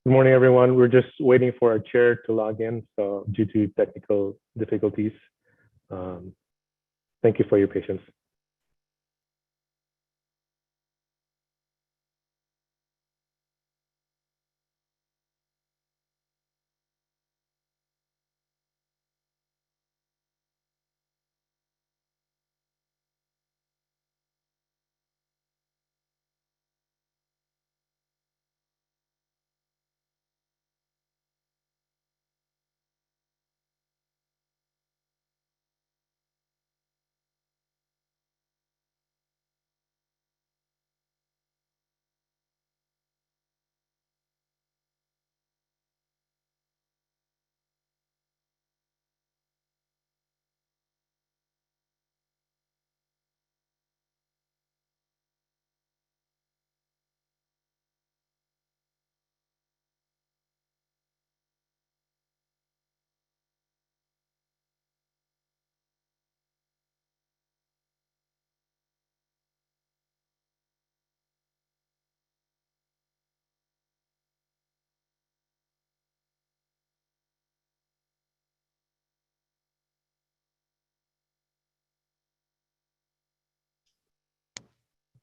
Good morning, everyone. We're just waiting for our chair to log in, so due to technical difficulties. Thank you for your patience.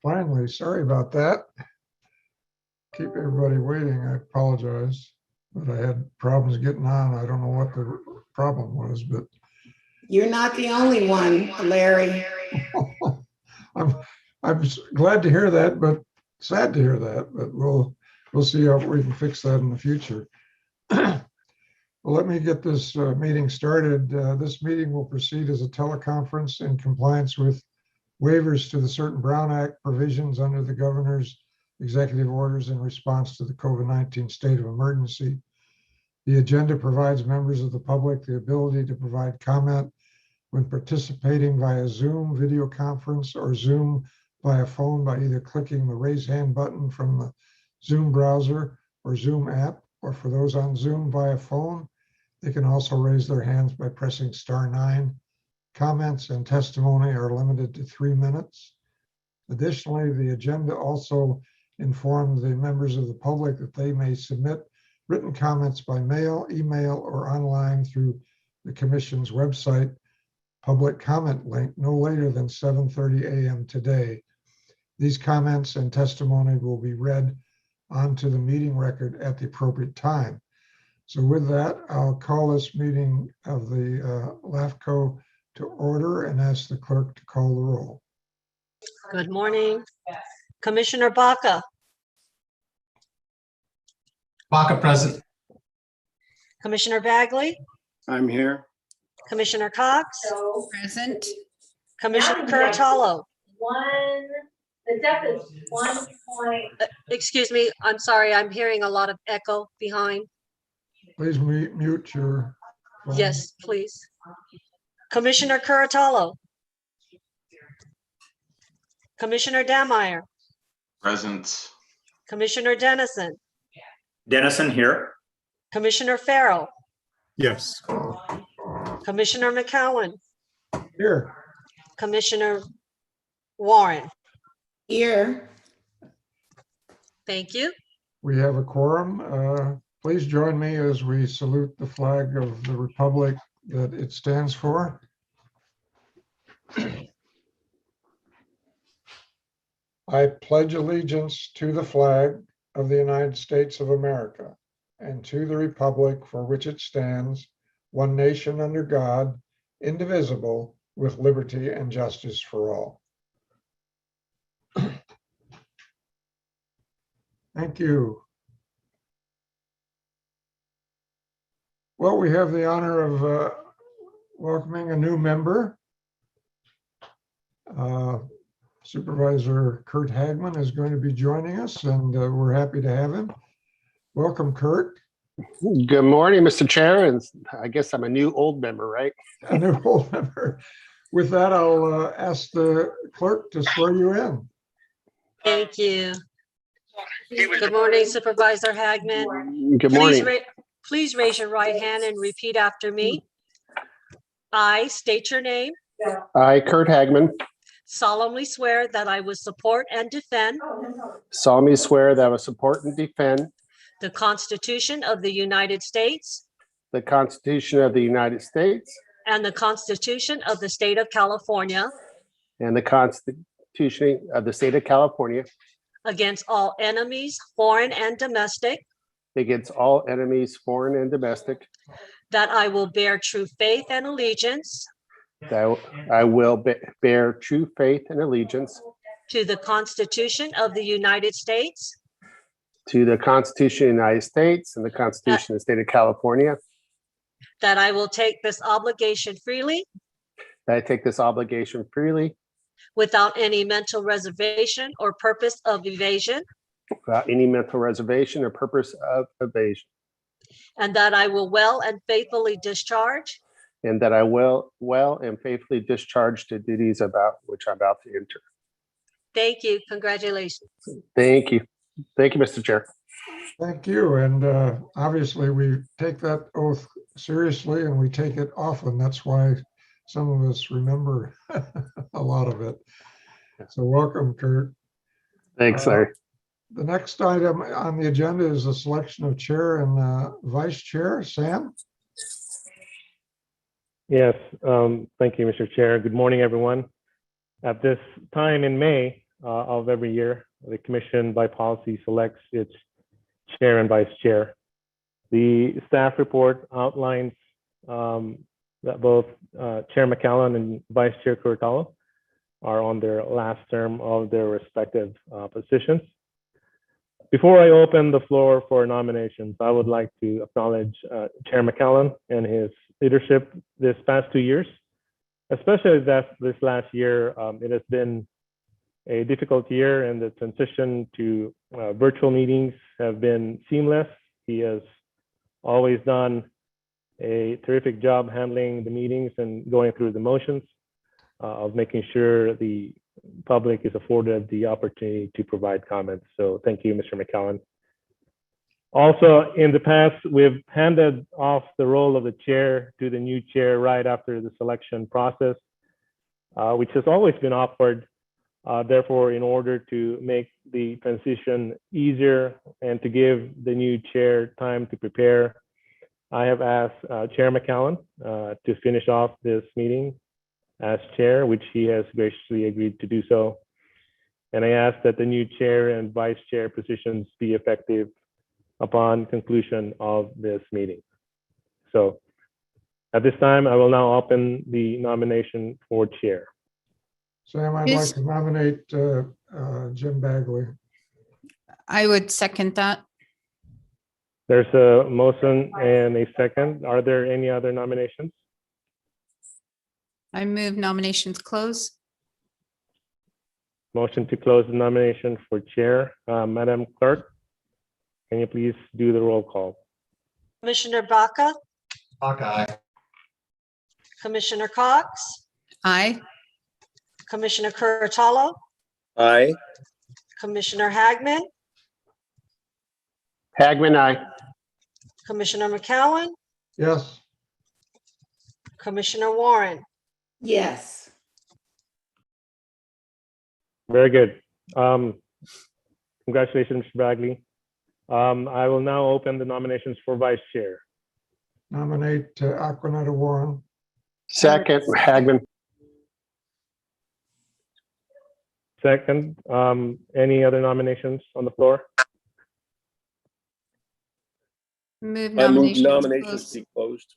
Finally, sorry about that. Keep everybody waiting. I apologize, but I had problems getting on. I don't know what the problem was, but You're not the only one, Larry. I'm glad to hear that, but sad to hear that. But we'll see how we can fix that in the future. Well, let me get this meeting started. This meeting will proceed as a teleconference in compliance with waivers to the certain Brown Act provisions under the governor's executive orders in response to the COVID-19 state of emergency. The agenda provides members of the public the ability to provide comment when participating via Zoom video conference or Zoom via phone by either clicking the raise hand button from the Zoom browser or Zoom app, or for those on Zoom via phone, they can also raise their hands by pressing *9. Comments and testimony are limited to 3 minutes. Additionally, the agenda also informs the members of the public that they may submit written comments by mail, email, or online through the Commission's website public comment link no later than 7:30 a.m. today. These comments and testimony will be read onto the meeting record at the appropriate time. So with that, I'll call this meeting of the LAFCO to order and ask the clerk to call the roll. Good morning. Commissioner Baca. Baca present. Commissioner Bagley. I'm here. Commissioner Cox. Present. Commissioner Curatolo. The depth is 1 point. Excuse me, I'm sorry, I'm hearing a lot of echo behind. Please mute your phone. Yes, please. Commissioner Curatolo. Commissioner Dameyer. Present. Commissioner Dennison. Dennison here. Commissioner Farrell. Yes. Commissioner McCowan. Here. Commissioner Warren. Here. Thank you. We have a quorum. Please join me as we salute the flag of the republic that it stands for. I pledge allegiance to the flag of the United States of America and to the republic for which it stands, one nation under God, indivisible, with liberty and justice for all. Thank you. Well, we have the honor of welcoming a new member. Supervisor Kurt Hagman is going to be joining us, and we're happy to have him. Welcome, Kurt. Good morning, Mr. Chair, and I guess I'm a new old member, right? A new old member. With that, I'll ask the clerk to swear you in. Thank you. Good morning, Supervisor Hagman. Good morning. Please raise your right hand and repeat after me. I state your name. I, Kurt Hagman, Solemnly swear that I will support and defend solemnly swear that I will support and defend the Constitution of the United States the Constitution of the United States and the Constitution of the State of California and the Constitution of the State of California against all enemies, foreign and domestic, against all enemies, foreign and domestic, that I will bear true faith and allegiance that I will bear true faith and allegiance to the Constitution of the United States to the Constitution of the United States and the Constitution of the State of California, that I will take this obligation freely that I take this obligation freely without any mental reservation or purpose of evasion, without any mental reservation or purpose of evasion, and that I will well and faithfully discharge and that I will well and faithfully discharge the duties about which I'm about to enter. Thank you. Congratulations. Thank you. Thank you, Mr. Chair. Thank you. And obviously, we take that oath seriously and we take it often. That's why some of us remember a lot of it. So welcome, Kurt. Thanks, Larry. The next item on the agenda is the selection of chair and vice chair. Sam? Yes, thank you, Mr. Chair. Good morning, everyone. At this time in May of every year, the Commission by policy selects its chair and vice chair. The staff report outlines that both Chair McCallum and Vice Chair Curtalo are on their last term of their respective positions. Before I open the floor for nominations, I would like to acknowledge Chair McCallum and his leadership this past 2 years, especially this last year. It has been a difficult year, and the transition to virtual meetings have been seamless. He has always done a terrific job handling the meetings and going through the motions of making sure the public is afforded the opportunity to provide comments. So thank you, Mr. McCallum. Also, in the past, we've handed off the role of the chair to the new chair right after the selection process, which has always been awkward. Therefore, in order to make the transition easier and to give the new chair time to prepare, I have asked Chair McCallum to finish off this meeting as chair, which he has graciously agreed to do so. And I ask that the new chair and vice chair positions be effective upon conclusion of this meeting. So at this time, I will now open the nomination for chair. Sam, I'd like to nominate Jim Bagley. I would second that. There's a motion and a second. Are there any other nominations? I move nominations close. Motion to close the nomination for chair. Madam Clerk, can you please do the roll call? Commissioner Baca, Aye. Commissioner Cox, Aye. Commissioner Curtalo, Aye. Commissioner Hagman, Hagman, aye. Commissioner McCallum, Yes. Commissioner Warren. Yes. Very good. Congratulations, Mr. Bagley. I will now open the nominations for vice chair. Nominate Aquanetta Warren. Second, Hagman. Second, any other nominations on the floor? Move I move nominations nominations close. be closed.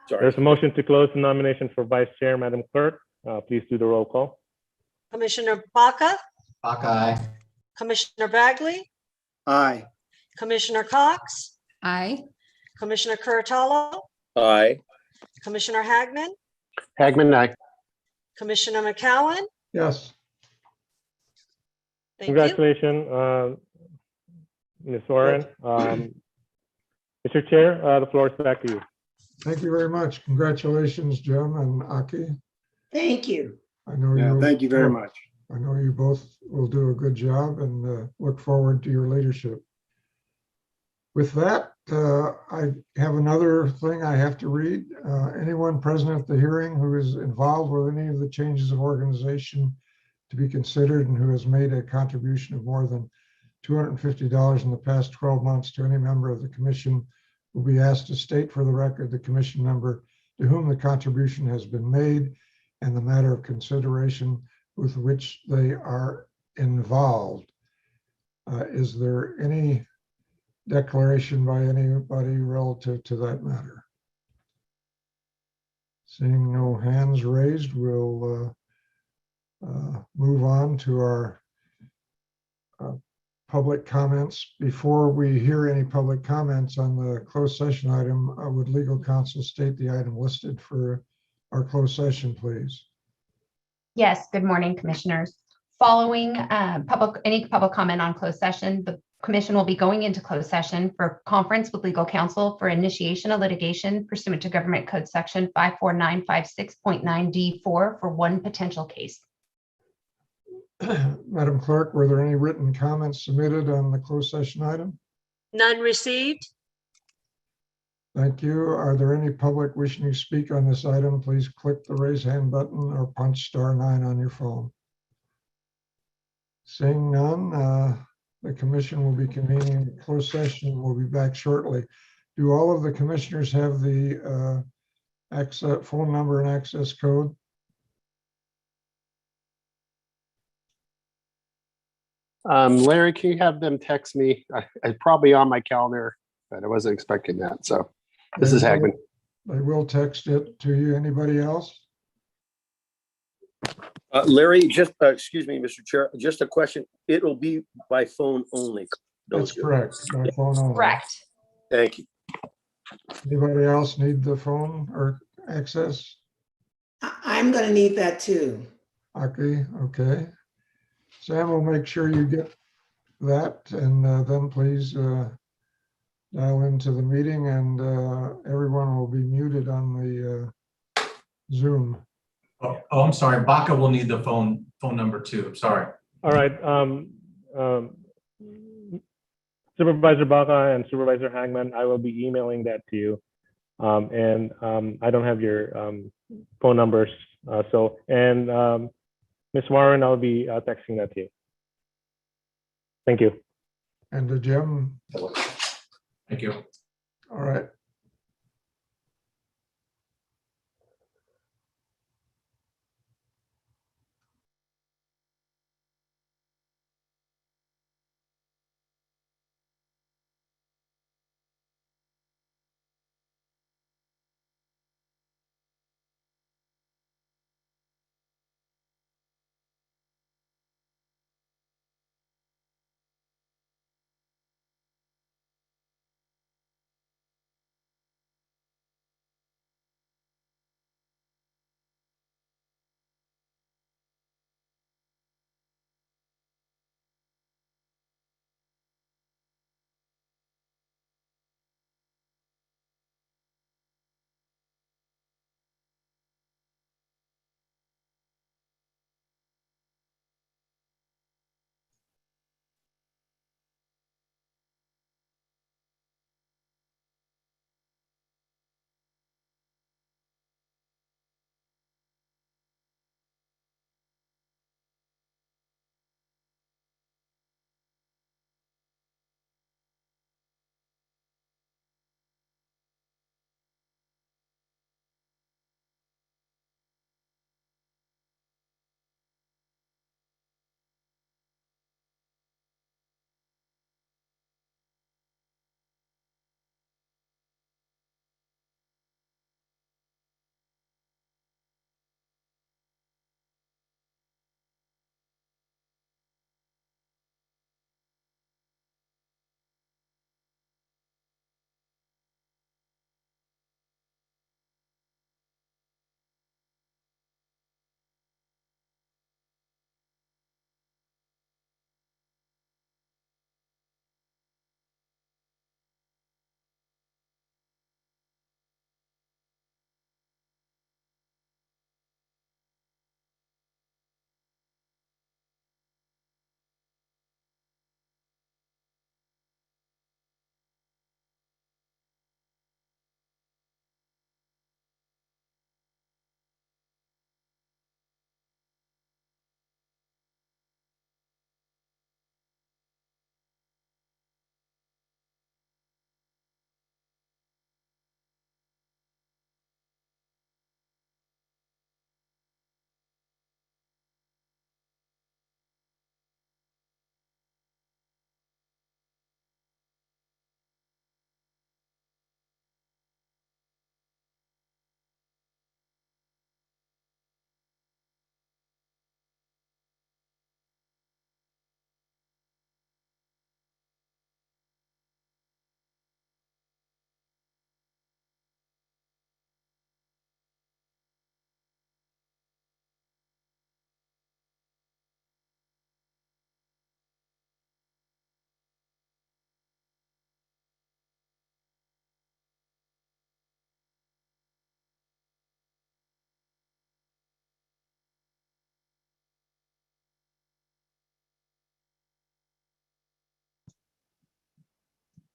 Sorry. There's a motion to close the nomination for vice chair. Madam Clerk, please do the roll call. Commissioner Baca, Aye. Commissioner Bagley, Aye. Commissioner Cox, Aye. Commissioner Curtalo, Aye. Commissioner Hagman, Hagman, aye. Commissioner McCallum. Yes. Thank you. Congratulations, Ms. Warren. Mr. Chair, the floor is back to you. Thank you very much. Congratulations, Jim and Aki. Thank you. I know Yeah, thank you very much. I know you both will do a good job and look forward to your leadership. With that, I have another thing I have to read. Anyone present at the hearing who is involved with any of the changes of organization to be considered and who has made a contribution of more than $250 in the past 12 months to any member of the commission will be asked to state for the record the commission member to whom the contribution has been made and the matter of consideration with which they are involved. Is there any declaration by anybody relative to that matter? Seeing no hands raised, we'll move on to our public comments. Before we hear any public comments on the closed session item, would legal counsel state the item listed for our closed session, please? Yes, good morning, commissioners. Following any public comment on closed session, the commission will be going into closed session for conference with legal counsel for initiation of litigation pursuant to Government Code Section 54956.9D4 for one potential case. Madam Clerk, were there any written comments submitted on the closed session item? None received? Thank you. Are there any public wishing to speak on this item? Please click the raise hand button or punch *9 on your phone. Seeing none, the commission will be convening a closed session. We'll be back shortly. Do all of the commissioners have the phone number and access code? Larry, can you have them text me? It's probably on my calendar, but I wasn't expecting that. So this is Hagman. They will text it to you. Anybody else? Larry, just, excuse me, Mr. Chair, just a question. It'll be by phone only. That's correct. By phone only. Correct. Thank you. Anybody else need the phone or access? I'm going to need that too. Okay. Sam will make sure you get that, and then please dial into the meeting, and everyone will be muted on the Zoom. Oh, I'm sorry. Baca will need the phone number too. I'm sorry. All right. Supervisor Baca and Supervisor Hagman, I will be emailing that to you. And I don't have your phone numbers. Ms. Warren, I'll be texting that to you. Thank you. And to Jim. Thank you. All right.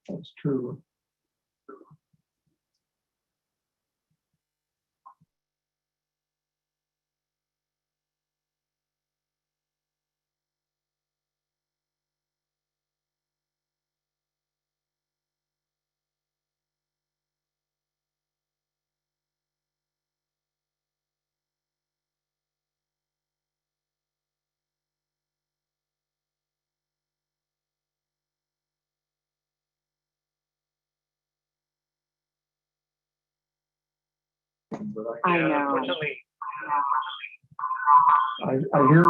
That's true. I know. I hear.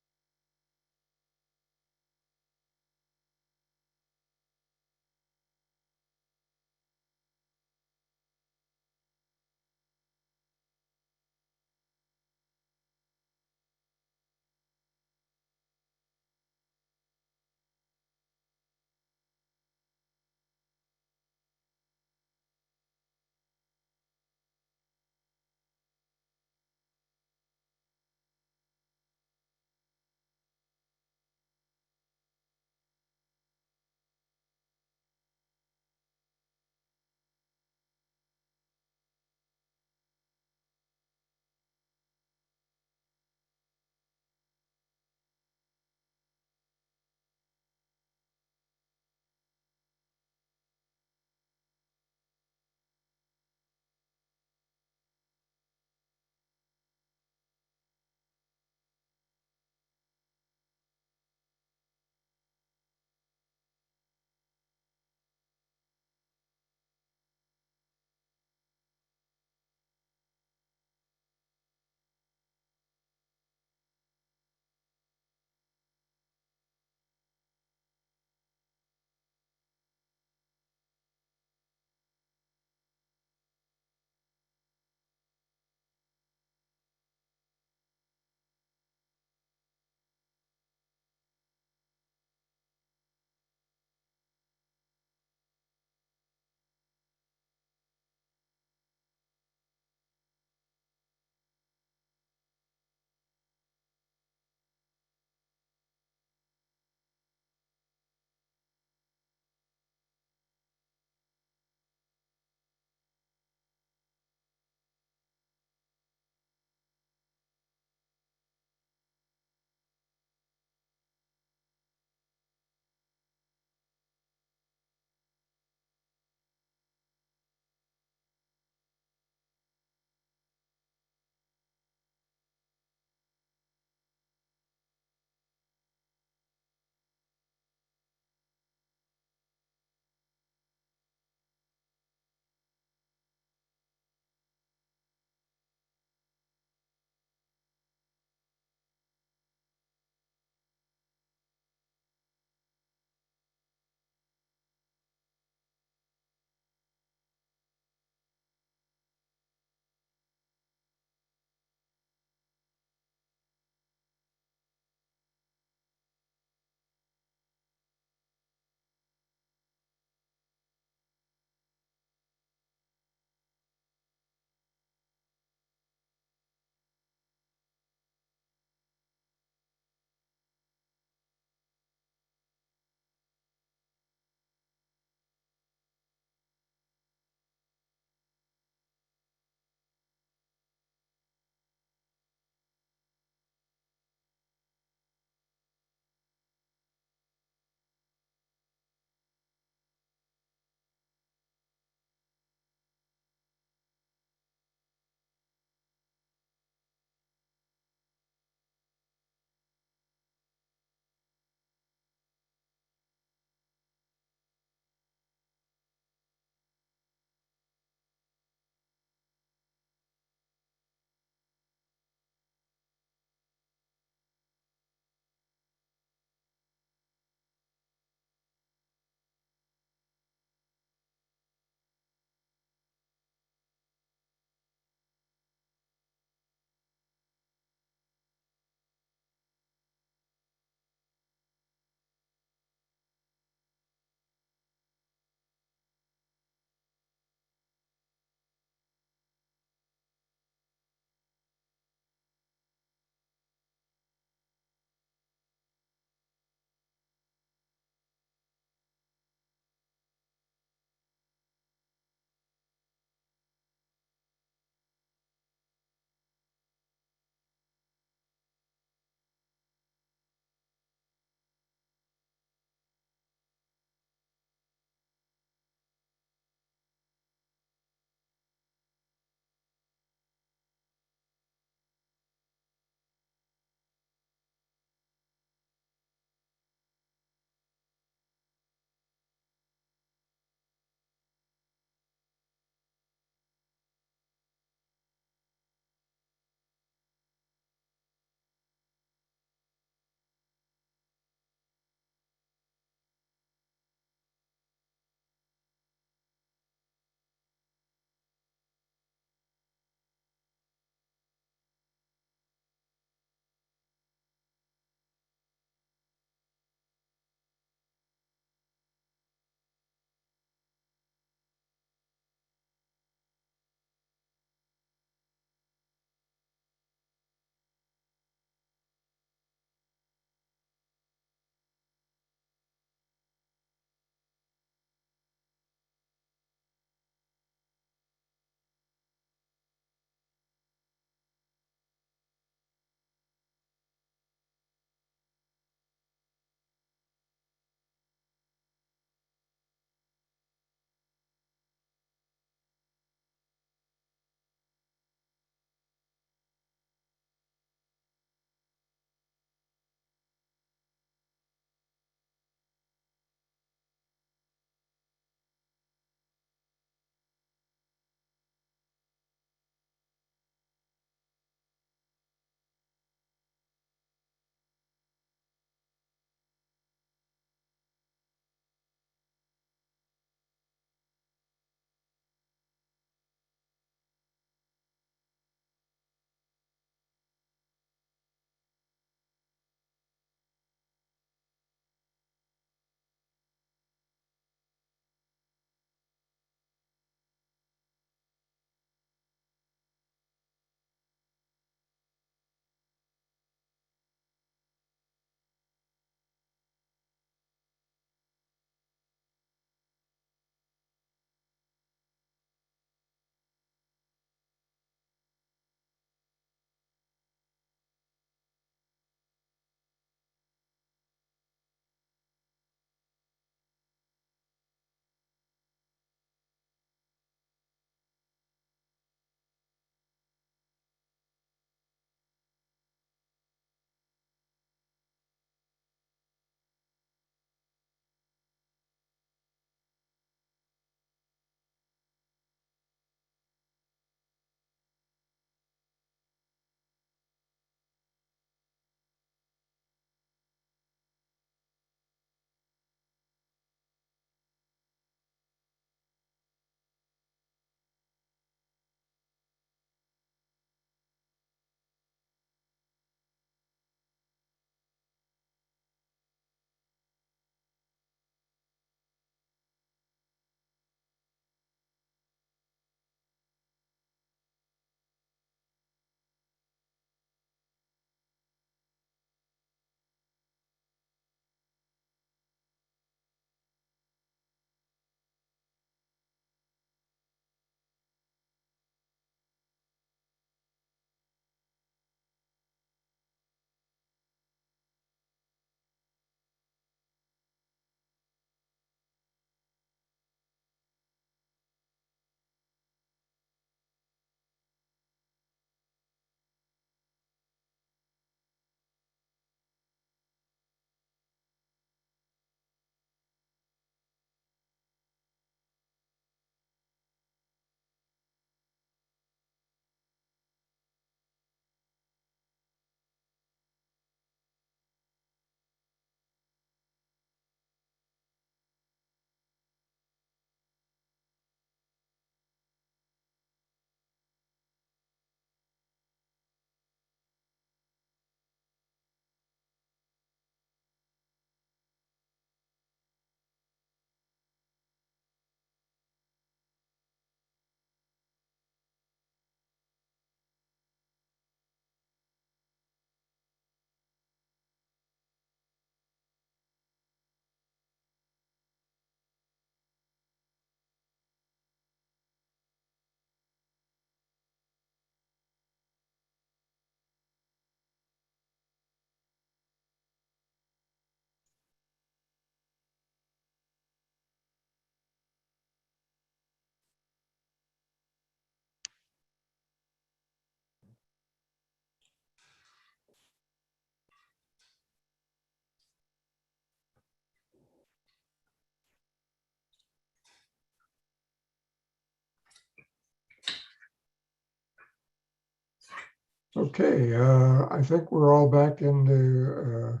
Okay, I think we're all back into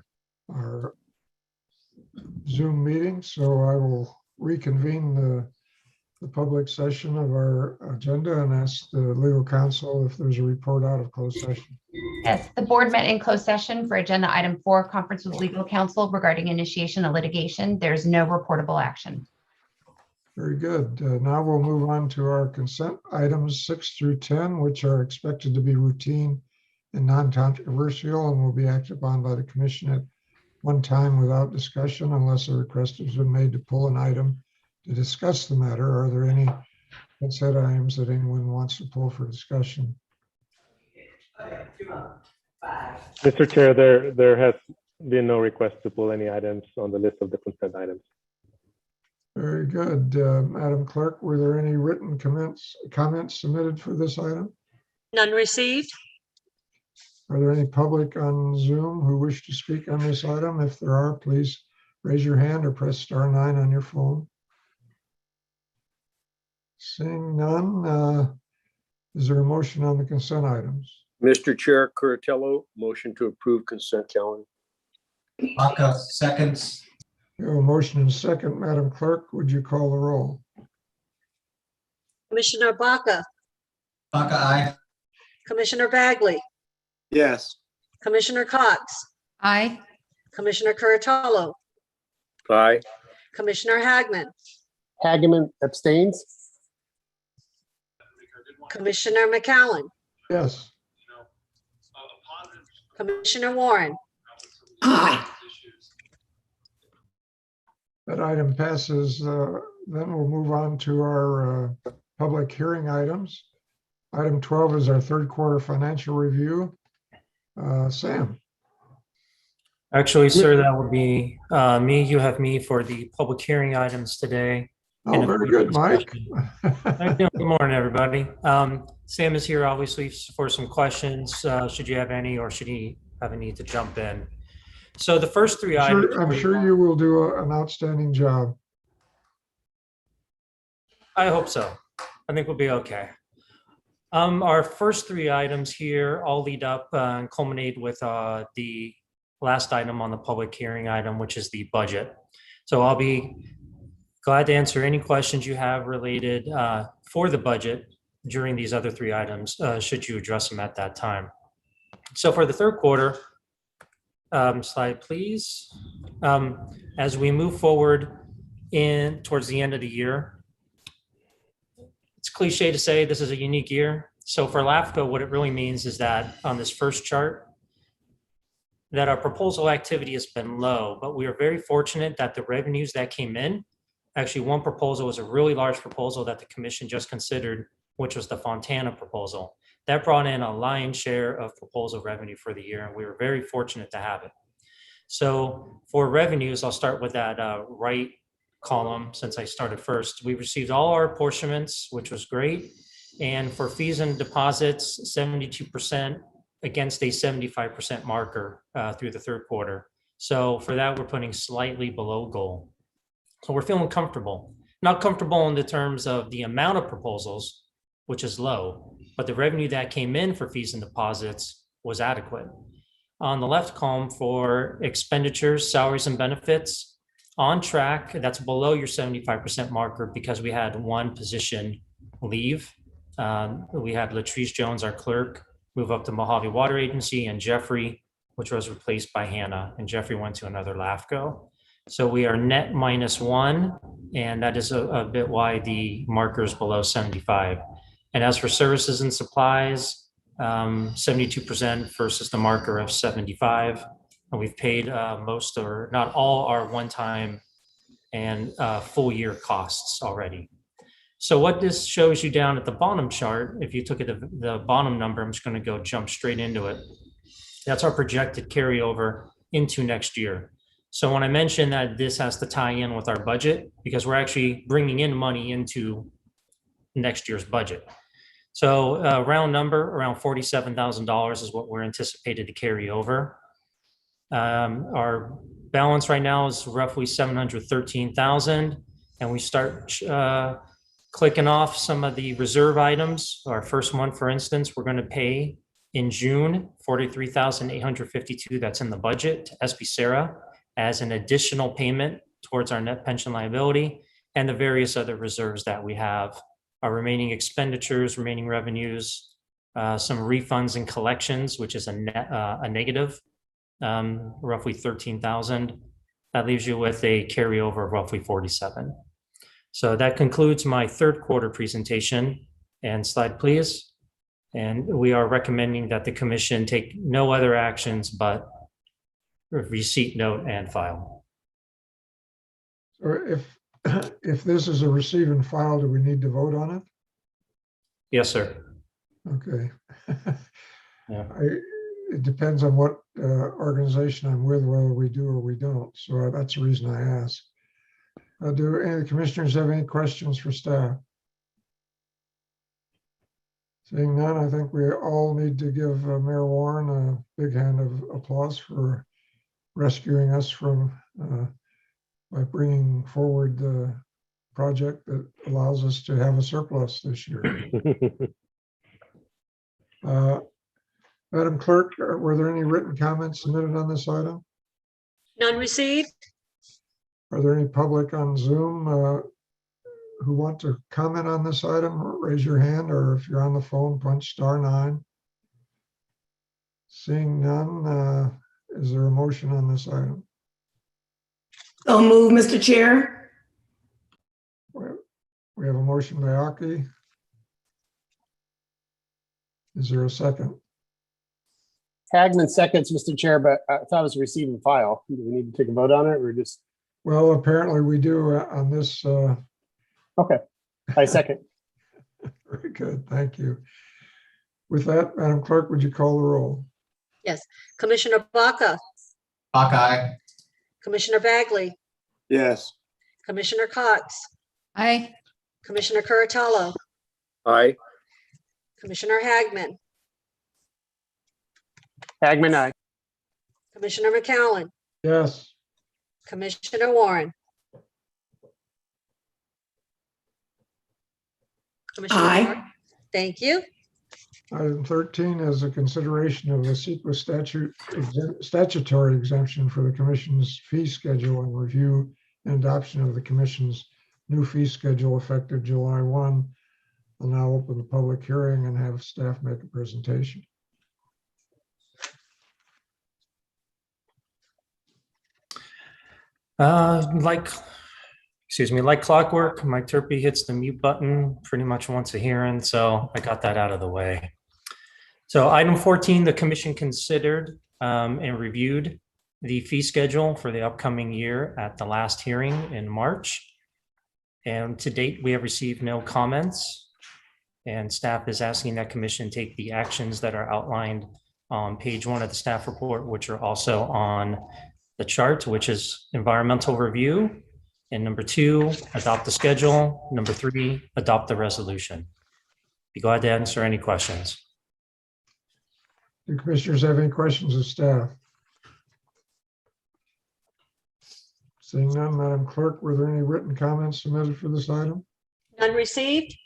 our Zoom meeting, so I will reconvene the public session of our agenda and ask the legal counsel if there's a report out of closed session. Yes, the board met in closed session for agenda item 4, conference with legal counsel regarding initiation of litigation. There's no reportable action. Very good. Now we'll move on to our consent items 6 through 10, which are expected to be routine and non-controversial and will be acted upon by the commission at one time without discussion unless a request has been made to pull an item to discuss the matter. Are there any consent items that anyone wants to pull for discussion? Mr. Chair, there has been no request to pull any items on the list of the consent items. Very good. Madam Clerk, were there any written comments submitted for this item? None received. Are there any public on Zoom who wish to speak on this item? If there are, please raise your hand or press *9 on your phone. Seeing none, is there a motion on the consent items? Mr. Chair, Curatello, motion to approve consent calendar. Baca seconds. We have a motion and second. Madam Clerk, would you call the roll? Commissioner Baca, Baca, aye. Commissioner Bagley, Yes. Commissioner Cox, Aye. Commissioner Curatello, Aye. Commissioner Hagman, Hageman abstains. Commissioner McAllen, Yes. Commissioner Warren, Aye. That item passes. Then we'll move on to our public hearing items. Item 12 is our third quarter financial review. Sam. Actually, sir, that would be me. You have me for the public hearing items today. Oh, very good, Mike. Good morning, everybody. Sam is here, obviously, for some questions, should you have any, or should he have a need to jump in. So the first three items. I'm sure you will do an outstanding job. I hope so. I think we'll be okay. Our first three items here all lead up and culminate with the last item on the public hearing item, which is the budget. So I'll be glad to answer any questions you have related for the budget during these other three items, should you address them at that time. So for the third quarter, slide please. As we move forward towards the end of the year, it's cliche to say this is a unique year. So for LAFCO, what it really means is that on this first chart, that our proposal activity has been low, but we are very fortunate that the revenues that came in, actually one proposal was a really large proposal that the commission just considered, which was the Fontana proposal. That brought in a lion's share of proposal revenue for the year, and we were very fortunate to have it. So for revenues, I'll start with that right column since I started first. We received all our apportionments, which was great. And for fees and deposits, 72% against a 75% marker through the third quarter. So for that, we're putting slightly below goal. So we're feeling comfortable. Not comfortable in the terms of the amount of proposals, which is low, but the revenue that came in for fees and deposits was adequate. On the left column for expenditures, salaries and benefits, on track, that's below your 75% marker because we had one position leave. We had Latrice Jones, our clerk, move up to Mojave Water Agency, and Jeffrey, which was replaced by Hannah, and Jeffrey went to another LAFCO. So we are net -1, and that is a bit why the marker is below 75. And as for services and supplies, 72% versus the marker of 75. And we've paid most or not all our one-time and full year costs already. So what this shows you down at the bottom chart, if you took it to the bottom number, I'm just going to jump straight into it. That's our projected carryover into next year. So when I mentioned that this has to tie in with our budget, because we're actually bringing in money into next year's budget. So round number, around $47,000 is what we're anticipated to carry over. Our balance right now is roughly $713,000, and we start clicking off some of the reserve items. Our first one, for instance, we're going to pay In June, 43,852, that's in the budget to SB Sarah as an additional payment towards our net pension liability and the various other reserves that we have. Our remaining expenditures, remaining revenues, some refunds and collections, which is a negative, roughly 13,000. That leaves you with a carryover of roughly 47. So that concludes my third quarter presentation. And slide, please. And we are recommending that the commission take no other actions but receipt, note, and file. Or if this is a receive and file, do we need to vote on it? Yes, sir. Okay. Yeah. It depends on what organization I'm with, whether we do or we don't. So that's the reason I ask. Do any of the commissioners have any questions for staff? Seeing none, I think we all need to give Mayor Warren a big hand of applause for rescuing us from by bringing forward the project that allows us to have a surplus this year. Madam Clerk, were there any written comments submitted on this item? None received? Are there any public on Zoom who want to comment on this item? Raise your hand, or if you're on the phone, punch *9. Seeing none, is there a motion on this item? So move, Mr. Chair. We have a motion by Aki. Is there a second? Hagman seconds, Mr. Chair, but I thought it was receive and file. Do we need to take a vote on it or just? Well, apparently we do on this. Okay, I second. Very good, thank you. With that, Madam Clerk, would you call the roll? Yes. Commissioner Baca, Hawkeye. Commissioner Bagley, Yes. Commissioner Cox, Aye. Commissioner Curatello, Aye. Commissioner Hagman, Hagman, aye. Commissioner McCowan, Yes. Commissioner Warren. Commissioner Aye. Warren? Thank you. Item 13 is a consideration of the CEQA statutory exemption for the commission's fee schedule and review and adoption of the commission's new fee schedule effective July 1. I'll now open the public hearing and have staff make a presentation. Like clockwork, my Turpie hits the mute button pretty much once a hearing, so I got that out of the way. So item 14, the commission considered and reviewed the fee schedule for the upcoming year at the last hearing in March. And to date, we have received no comments. And staff is asking that commission take the actions that are outlined on page 1 of the staff report, which are also on the chart, which is environmental review. And number 2, adopt the schedule. Number 3, adopt the resolution. Be glad to answer any questions. Do commissioners have any questions of staff? Seeing none, Madam Clerk, were there any written comments submitted for this item? None received?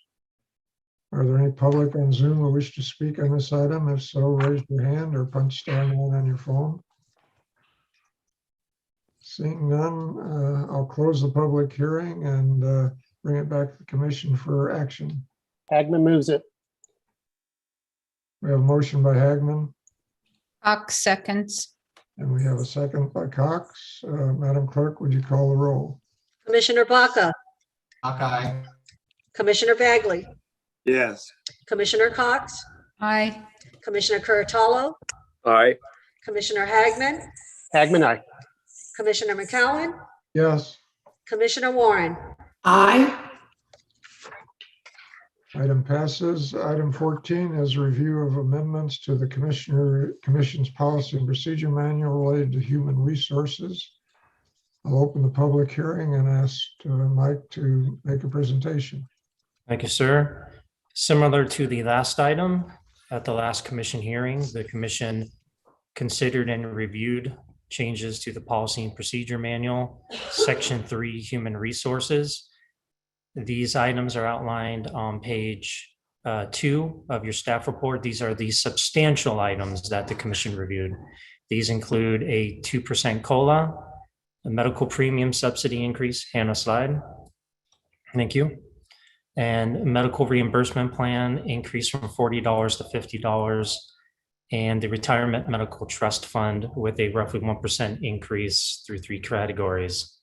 Are there any public on Zoom who wish to speak on this item? If so, raise your hand or punch *9 on your phone. Seeing none, I'll close the public hearing and bring it back to the commission for action. Hagman moves it. We have a motion by Hagman Cox seconds. and we have a second by Cox. Madam Clerk, would you call the roll? Commissioner Baca, Hawkeye. Commissioner Bagley, Yes. Commissioner Cox, Aye. Commissioner Curatello, Aye. Commissioner Hagman, Hagman, aye. Commissioner McCowan, Yes. Commissioner Warren. Aye. Item passes. Item 14 is a review of amendments to the Commission's Policy and Procedure Manual related to human resources. I'll open the public hearing and ask Mike to make a presentation. Thank you, sir. Similar to the last item, at the last commission hearing, the commission considered and reviewed changes to the Policy and Procedure Manual, Section 3, Human Resources. These items are outlined on page 2 of your staff report. These are the substantial items that the commission reviewed. These include a 2% COLA, a medical premium subsidy increase, Hannah slide. Thank you. And medical reimbursement plan increase from $40 to $50, and the retirement medical trust fund with a roughly 1% increase through 3 categories.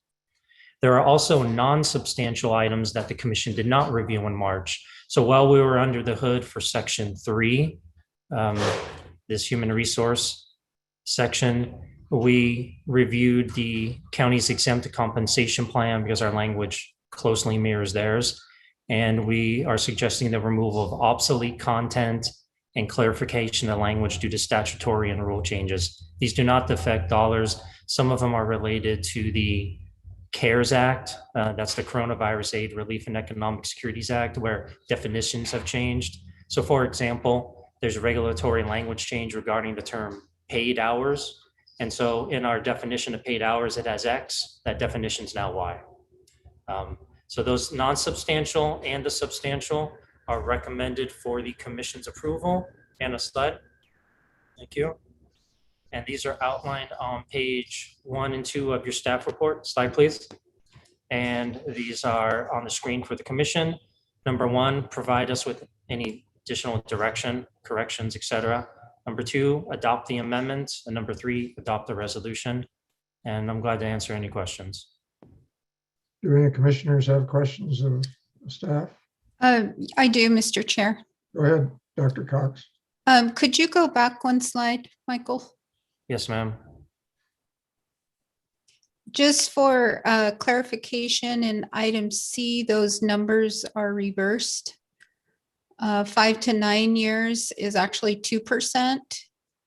There are also non-substantial items that the commission did not review in March. So while we were under the hood for section 3, this human resource section, we reviewed the county's exempt compensation plan because our language closely mirrors theirs. And we are suggesting the removal of obsolete content and clarification of language due to statutory and rule changes. These do not affect dollars. Some of them are related to the CARES Act. That's the Coronavirus Aid, Relief, and Economic Securities Act, where definitions have changed. So for example, there's a regulatory language change regarding the term paid hours. And so in our definition of paid hours, it has X, that definition is now Y. So those non-substantial and the substantial are recommended for the commission's approval. And a slide. Thank you. And these are outlined on page 1 and 2 of your staff report. Slide, please. And these are on the screen for the commission. Number 1, provide us with any additional direction, corrections, etc. Number 2, adopt the amendments. And number 3, adopt the resolution. And I'm glad to answer any questions. Do any commissioners have questions of staff? I do, Mr. Chair. Go ahead, Dr. Cox. Could you go back 1 slide, Michael? Yes, ma'am. Just for clarification, in item C, those numbers are reversed. 5 to 9 years is actually 2%.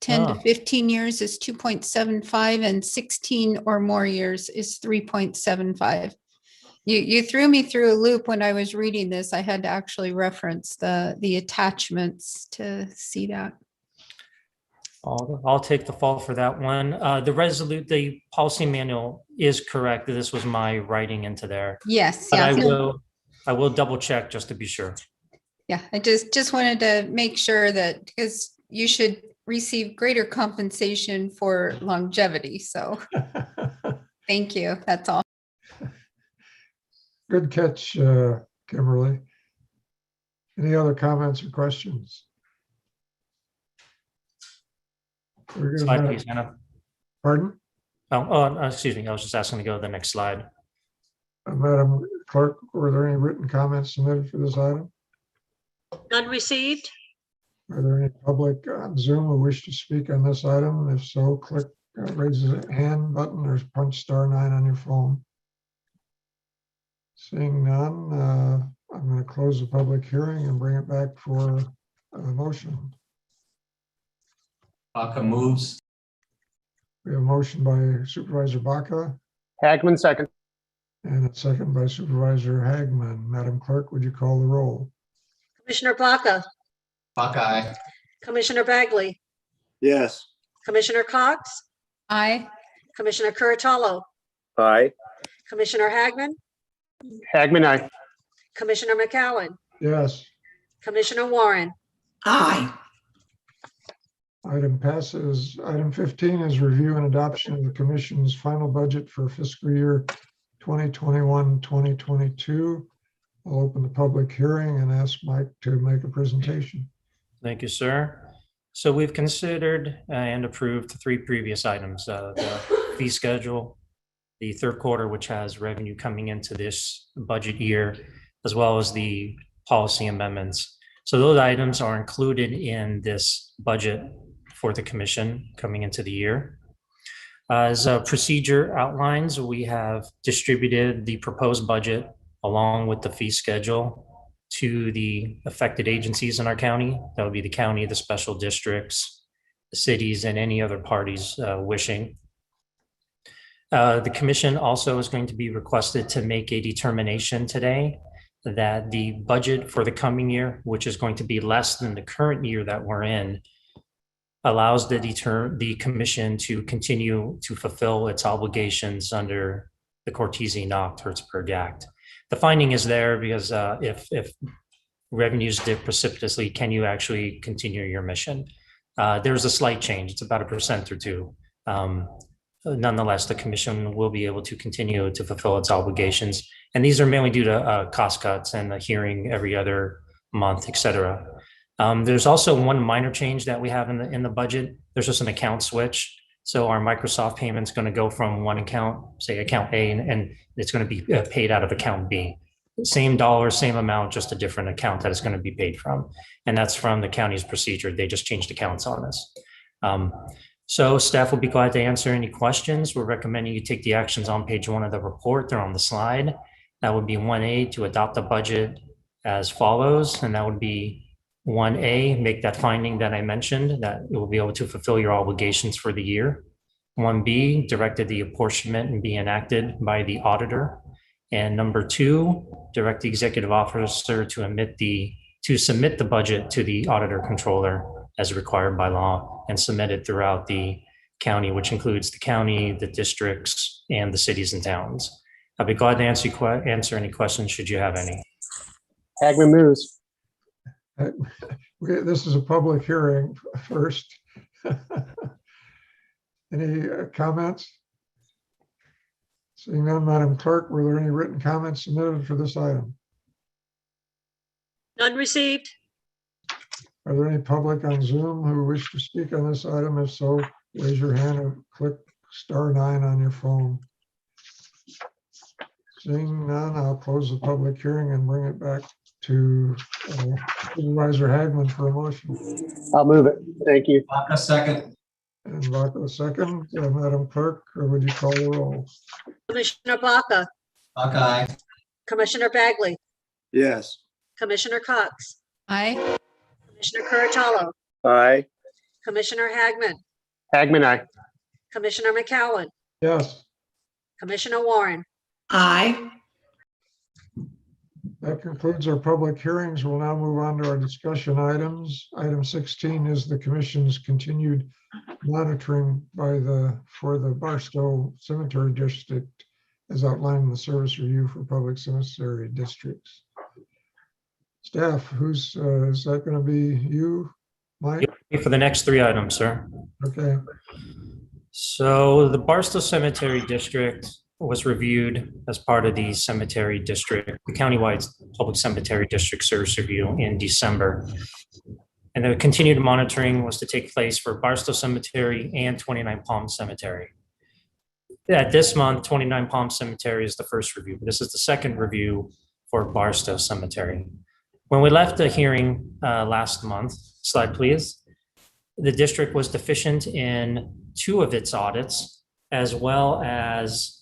10 to 15 years is 2.75, and 16 or more years is 3.75. You threw me through a loop when I was reading this. I had to actually reference the attachments to see that. I'll take the fall for that one. The policy manual is correct. This was my writing into there. Yes. But Yeah. I will double check just to be sure. Yeah. I just wanted to make sure that, because you should receive greater compensation for longevity. So thank you. That's all. Good catch, Kimberly. Any other comments or questions? Slide, please, Hannah. Pardon? Excuse me. I was just asking to go to the next slide. Madam Clerk, were there any written comments submitted for this item? None received. Are there any public on Zoom who wish to speak on this item? If so, click raise the hand button or punch *9 on your phone. Seeing none, I'm going to close the public hearing and bring it back for a motion. Baca moves. We have a motion by Supervisor Baca Hagman, second. and a second by Supervisor Hagman. Madam Clerk, would you call the roll? Commissioner Baca, Baca, aye. Commissioner Bagley, Yes. Commissioner Cox, Aye. Commissioner Curatolo, Aye. Commissioner Hagman, Hagman, aye. Commissioner McCowan, Yes. Commissioner Warren. Aye. Item passes. Item 15 is review and adoption of the Commission's final budget for fiscal year 2021-2022. I'll open the public hearing and ask Mike to make a presentation. Thank you, sir. So we've considered and approved 3 previous items, the fee schedule, the third quarter, which has revenue coming into this budget year, as well as the policy amendments. So those items are included in this budget for the commission coming into the year. As a procedure outlines, we have distributed the proposed budget along with the fee schedule to the affected agencies in our county. That would be the county, the special districts, the cities, and any other parties wishing. The commission also is going to be requested to make a determination today that the budget for the coming year, which is going to be less than the current year that we're in, allows the commission to continue to fulfill its obligations under the Cortese-Knox-Hertzberg Act. The finding is there because if revenues dip precipitously, can you actually continue your mission? There's a slight change. It's about 1% or 2%. Nonetheless, the commission will be able to continue to fulfill its obligations. And these are mainly due to cost cuts and a hearing every other month, et cetera. There's also one minor change that we have in the budget. There's just an account switch. So our Microsoft payment's going to go from one account, say account A, and it's going to be paid out of account B. Same dollar, same amount, just a different account that it's going to be paid from. And that's from the county's procedure. They just changed accounts on us. So staff will be glad to answer any questions. We're recommending you take the actions on page 1 of the report. They're on the slide. That would be 1A, to adopt the budget as follows. And that would be 1A, make that finding that I mentioned, that it will be able to fulfill your obligations for the year. 1B, directed the apportionment and be enacted by the auditor. And number 2, direct the executive officer to submit the budget to the auditor controller as required by law and submit it throughout the county, which includes the county, the districts, and the cities and towns. I'll be glad to answer any questions should you have any. Hagman moves. This is a public hearing first. Any comments? Seeing none, Madam Clerk, were there any written comments submitted for this item? None received. Are there any public on Zoom who wish to speak on this item? If so, raise your hand or click *9 on your phone. Seeing none, I'll close the public hearing and bring it back to Supervisor Hagman for a motion. I'll move it. Thank you. A second. And Baca second. Madam Clerk, would you call the roll? Commissioner Baca, Aye. Commissioner Bagley, Yes. Commissioner Cox, Aye. Commissioner Curatolo, Aye. Commissioner Hagman, Hagman, aye. Commissioner McCowan, Yes, Commissioner Warren. Aye. that concludes our public hearings. We'll now move on to our discussion items. Item 16 is the Commission's continued monitoring for the Barstow Cemetery District as outlined in the service review for public cemetery districts. Staff, is that going to be you, Mike? For the next 3 items, sir. Okay. So the Barstow Cemetery District was reviewed as part of the cemetery district, the countywide public cemetery district service review in December. And the continued monitoring was to take place for Barstow Cemetery and 29 Palm Cemetery. At this month, 29 Palm Cemetery is the first review, but this is the second review for Barstow Cemetery. When we left the hearing last month, slide please, the district was deficient in 2 of its audits, as well as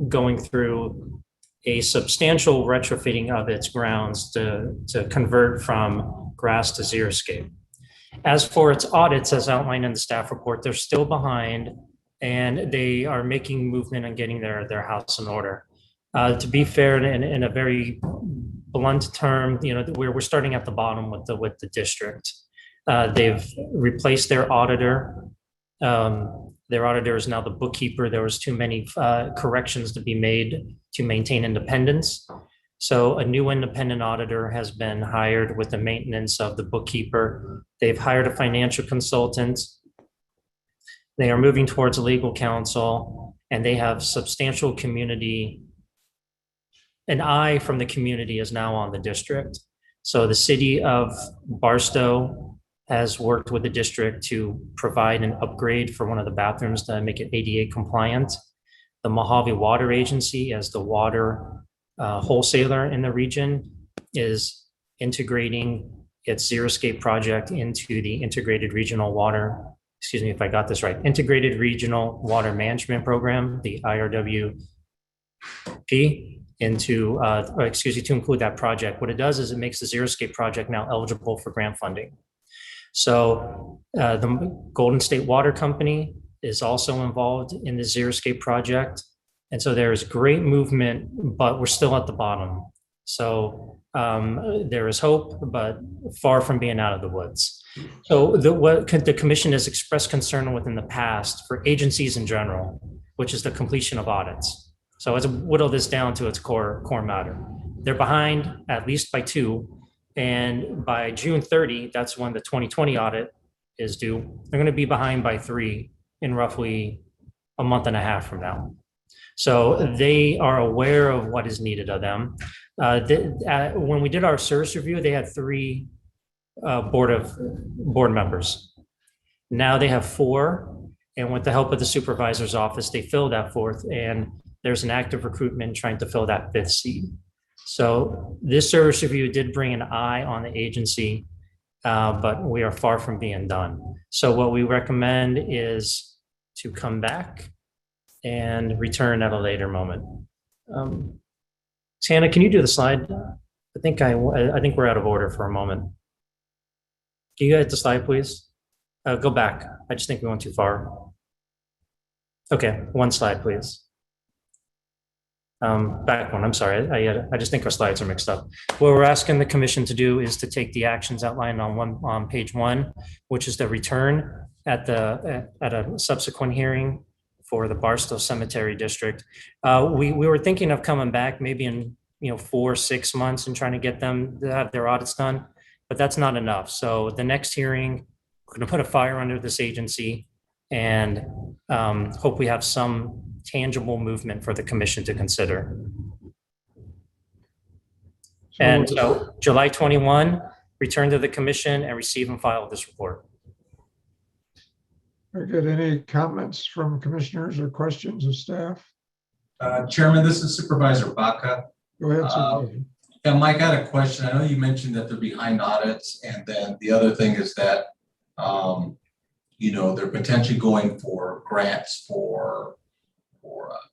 going through a substantial retrofitting of its grounds to convert from grass to xeriscape. As for its audits, as outlined in the staff report, they're still behind and they are making movement and getting their house in order. To be fair, in a very blunt term, we're starting at the bottom with the district. They've replaced their auditor. Their auditor is now the bookkeeper. There was too many corrections to be made to maintain independence. So a new independent auditor has been hired with the maintenance of the bookkeeper. They've hired a financial consultant. They are moving towards legal counsel, and they have substantial community. An eye from the community is now on the district. So the city of Barstow has worked with the district to provide an upgrade for one of the bathrooms to make it ADA compliant. The Mojave Water Agency, as the water wholesaler in the region, is integrating its xeriscape project into the integrated regional water, excuse me if I got this right, integrated regional water management program, the IRWP, to include that project. What it does is it makes the xeriscape project now eligible for grant funding. So the Golden State Water Company is also involved in the xeriscape project. And so there's great movement, but we're still at the bottom. So there is hope, but far from being out of the woods. So what the commission has expressed concern with in the past for agencies in general, which is the completion of audits. So let's whittle this down to its core matter. They're behind at least by 2 And by June 30, that's when the 2020 audit is due. They're going to be behind by 3 in roughly a month and a half from now. So they are aware of what is needed of them. When we did our service review, they had 3 board members. Now they have 4, and with the help of the supervisor's office, they filled that 4th, and there's an active recruitment trying to fill that 5th seat. So this service review did bring an eye on the agency, but we are far from being done. So what we recommend is to come back and return at a later moment. Santa, can you do the slide? I think we're out of order for a moment. Can you hit the slide, please? Go back. I just think we went too far. Okay, 1 slide, please. Back one, I'm sorry. I just think our slides are mixed up. What we're asking the commission to do is to take the actions outlined on page 1, which is the return at a subsequent hearing for the Barstow Cemetery District. We were thinking of coming back maybe in 4 or 6 months and trying to get them to have their audits done, but that's not enough. So the next hearing, we're going to put a fire under this agency and hope we have some tangible movement for the commission to consider. And so July 21, return to the commission and receive and file this report. Very good. Any comments from commissioners or questions of staff? Chairman, this is Supervisor Baca. Go ahead, Supervisor. Yeah, Mike, I had a question. I know you mentioned that they're behind audits, and then the other thing is that, they're potentially going for grants for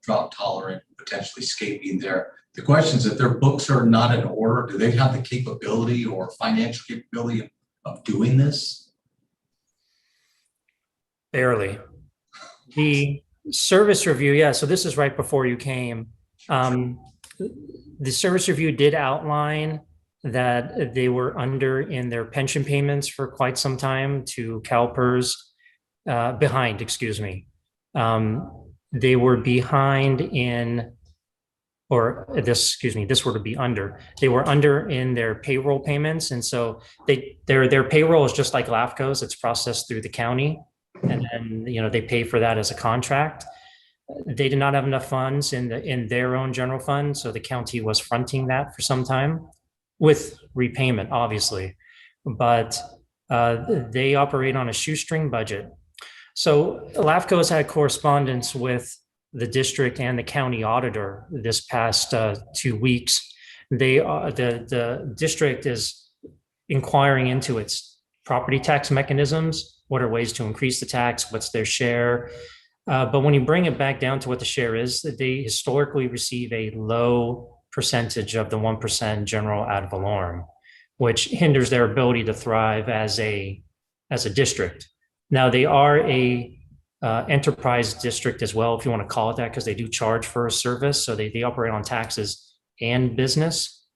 drought tolerant, potentially escaping there. The question is, if their books are not in order, do they have the capability or financial capability of doing this? Barely. The service review, yeah, so this is right before you came. The service review did outline that they were under in their pension payments for quite some time to CalPERS, behind, excuse me. They were behind in, this were to be under. They were under in their payroll payments. And so their payroll is just like LAFCO's, it's processed through the county. And then, they pay for that as a contract. They did not have enough funds in their own general fund. So the county was fronting that for some time with repayment, obviously, but they operate on a shoestring budget. So LAFCO has had correspondence with the district and the county auditor this past 2 weeks. The district is inquiring into its property tax mechanisms. What are ways to increase the tax? What's their share? But when you bring it back down to what the share is, they historically receive a low percentage of the 1% general ad valorem, which hinders their ability to thrive as a district. Now, they are a enterprise district as well, if you want to call it that, because they do charge for a service. So they operate on taxes and business,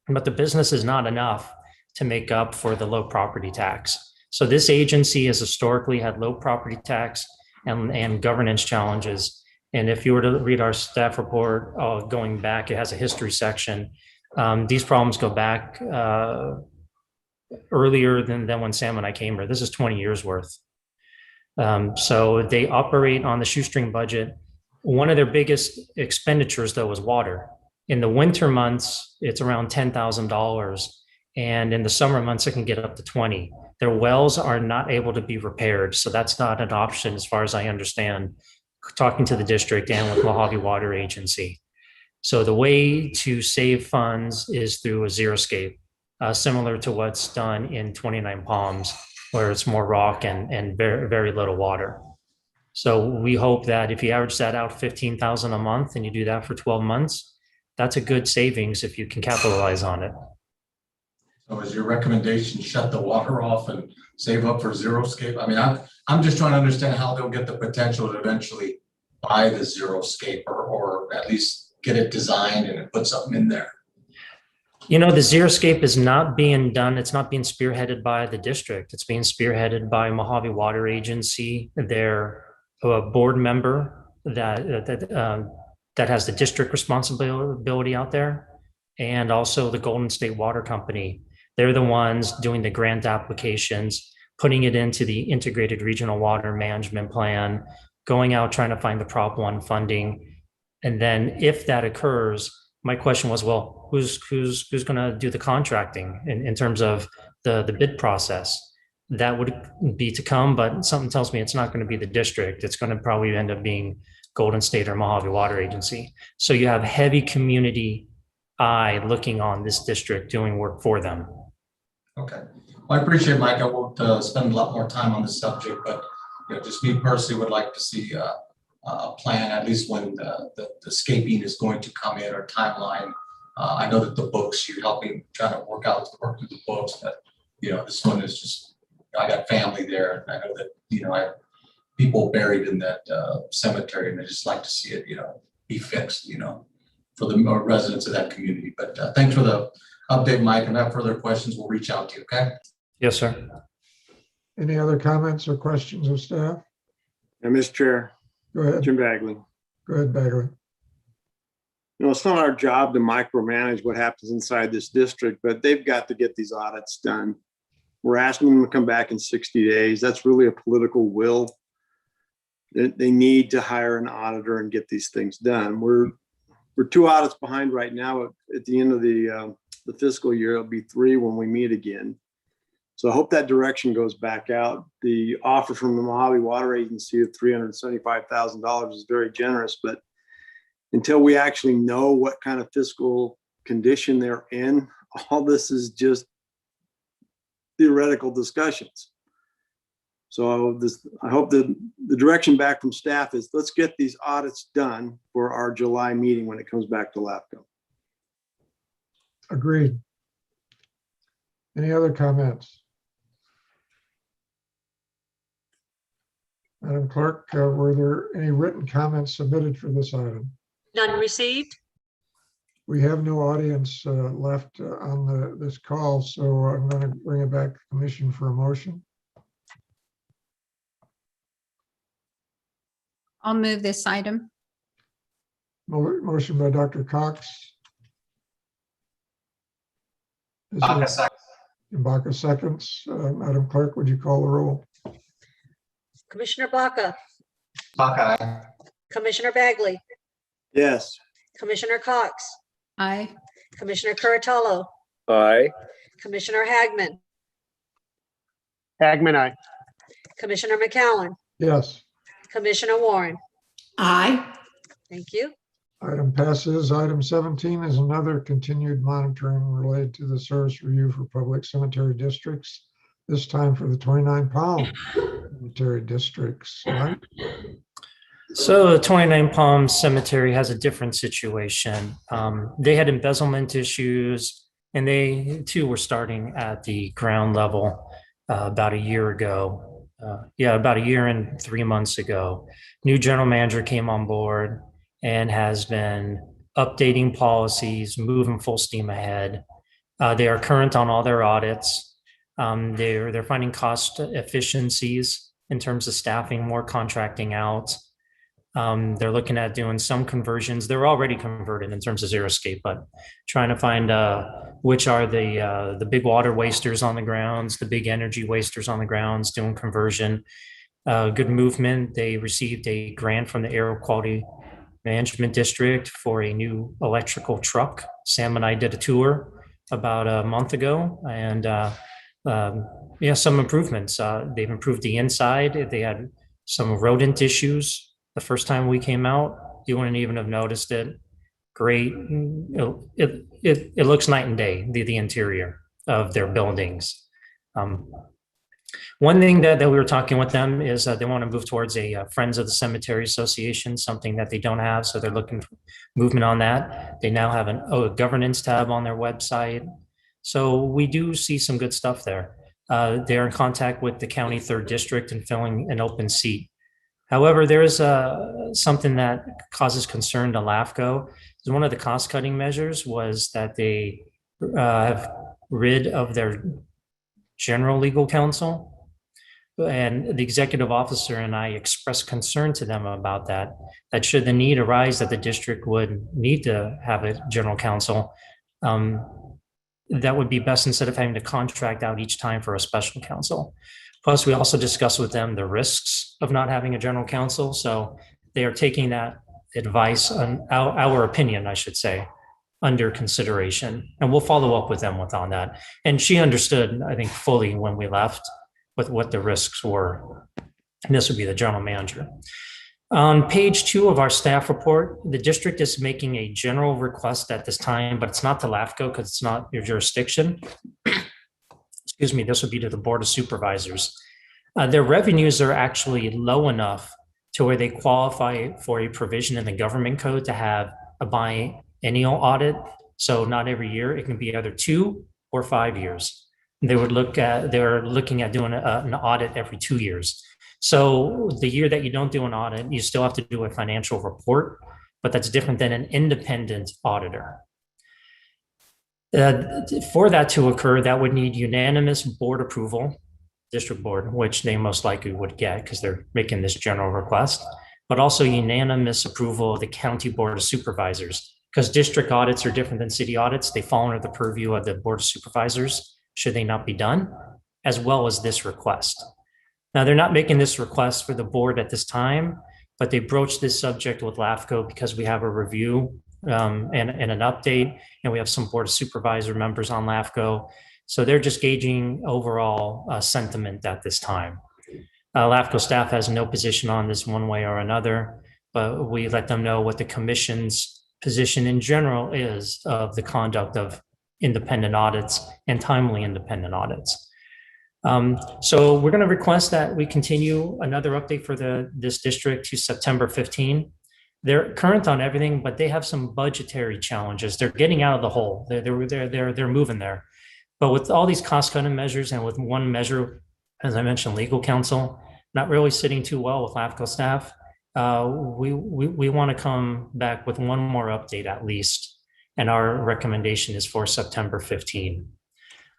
but the business is not enough to make up for the low property tax. So this agency has historically had low property tax and governance challenges. And if you were to read our staff report going back, it has a history section. These problems go back earlier than when Sam and I came here. This is 20 years worth. So they operate on the shoestring budget. One of their biggest expenditures, though, is water. In the winter months, it's around $10,000. And in the summer months, it can get up to 20. Their wells are not able to be repaired. So that's not an option as far as I understand, talking to the district and with Mojave Water Agency. So the way to save funds is through a xeriscape, similar to what's done in 29 Palms, where it's more rock and very, very little water. So we hope that if you average that out $15,000 a month and you do that for 12 months, that's a good savings if you can capitalize on it. So is your recommendation shut the water off and save up for xeriscape? I mean, I'm just trying to understand how they'll get the potential to eventually buy the xeriscape or at least get it designed and put something in there. The xeriscape is not being done. It's not being spearheaded by the district. It's being spearheaded by Mojave Water Agency. They're a board member that has the district responsibility out there, and also the Golden State Water Company. They're the ones doing the grant applications, putting it into the integrated regional water management plan, going out trying to find the Prop 1 funding. And then if that occurs, my question was, well, who's going to do the contracting in terms of the bid process? That would be to come, but something tells me it's not going to be the district. It's going to probably end up being Golden State or Mojave Water Agency. So you have heavy community eye looking on this district doing work for them. Okay, well, I appreciate, Mike. I won't spend a lot more time on this subject, but just me personally would like to see a plan, at least when the scaping is going to come in, or timeline. I know that the books, you're helping trying to work through the books, but this one is just, I got family there, and I know that I have people buried in that cemetery, and I just like to see it be fixed for the residents of that community. But thanks for the update, Mike. And if I have further questions, we'll reach out to you. Okay. Yes, sir. Any other comments or questions of staff? Mr. Chair. Go ahead. Jim Bagley. Go ahead, Bagley. It's not our job to micromanage what happens inside this district, but they've got to get these audits done. We're asking them to come back in 60 days. That's really a political will. They need to hire an auditor and get these things done. We're 2 audits behind right now. At the end of the fiscal year, it'll be 3 when we meet again. So I hope that direction goes back out. The offer from the Mojave Water Agency of $375,000 is very generous, but until we actually know what kind of fiscal condition they're in, all this is just theoretical discussions. So I hope that the direction back from staff is, let's get these audits done for our July meeting when it comes back to LAFCO. Agreed. Any other comments? Madam Clerk, were there any written comments submitted for this item? None received. We have no audience left on this call, so I'm going to bring it back to the commission for a motion. I'll move this item. Motion by Dr. Cox. Baca seconds. Baca seconds. Madam Clerk, would you call the roll? Commissioner Baca, Baca. Commissioner Bagley, Yes. Commissioner Cox, Aye. Commissioner Curatolo, Aye. Commissioner Hagman, Hagman, aye. Commissioner McCowan, Yes. Commissioner Warren. Aye. Thank you. Item passes. Item 17 is another continued monitoring related to the service review for public cemetery districts, this time for the 29 Palm cemetery districts. Right? So the 29 Palm Cemetery has a different situation. They had embezzlement issues, and they too were starting at the ground level about a year ago. About a year and 3 months ago. New general manager came on board and has been updating policies, moving full steam ahead. They are current on all their audits. They're finding cost efficiencies in terms of staffing, more contracting out. They're looking at doing some conversions. They're already converted in terms of xeriscape, but trying to find which are the big water wasters on the grounds, the big energy wasters on the grounds, doing conversion. Good movement. They received a grant from the Air Quality Management District for a new electrical truck. Sam and I did a tour about a month ago, and some improvements. They've improved the inside. They had some rodent issues the first time we came out. You wouldn't even have noticed it. Great. It looks night and day, the interior of their buildings. One thing that we were talking with them is they want to move towards a Friends of the Cemetery Association, something that they don't have. So they're looking for movement on that. They now have a governance tab on their website. So we do see some good stuff there. They're in contact with the county 3rd district and filling an open seat. However, there is something that causes concern to LAFCO. One of the cost-cutting measures was that they have rid of their general legal counsel. And the executive officer and I expressed concern to them about that should the need arise that the district would need to have a general counsel, that would be best instead of having to contract out each time for a special counsel. Plus, we also discussed with them the risks of not having a general counsel. So they are taking that advice, on our opinion, I should say, under consideration. And we'll follow up with them on that. And she understood, I think, fully when we left with what the risks were. And this would be the general manager. On page 2 of our staff report, the district is making a general request at this time, but it's not to LAFCO because it's not your jurisdiction. Excuse me, this would be to the Board of Supervisors. Their revenues are actually low enough to where they qualify for a provision in the government code to have a biennial audit. So not every year, it can be either 2 or 5 years. They're looking at doing an audit every 2 years. So the year that you don't do an audit, you still have to do a financial report, but that's different than an independent auditor. For that to occur, that would need unanimous board approval, district board, which they most likely would get because they're making this general request, but also unanimous approval of the county board of supervisors, because district audits are different than city audits. They fall under the purview of the board of supervisors, should they not be done, as well as this request. Now, they're not making this request for the board at this time, but they broached this subject with LAFCO because we have a review and an update, and we have some board of supervisor members on LAFCO. So they're just gauging overall sentiment at this time. LAFCO staff has no position on this one way or another, but we let them know what the commission's position in general is of the conduct of independent audits and timely independent audits. So we're going to request that we continue another update for this district to September 15. They're current on everything, but they have some budgetary challenges. They're getting out of the hole. They're moving there. But with all these cost-cutting measures and with one measure, as I mentioned, legal counsel, not really sitting too well with LAFCO staff, we want to come back with one more update at least. And our recommendation is for September 15.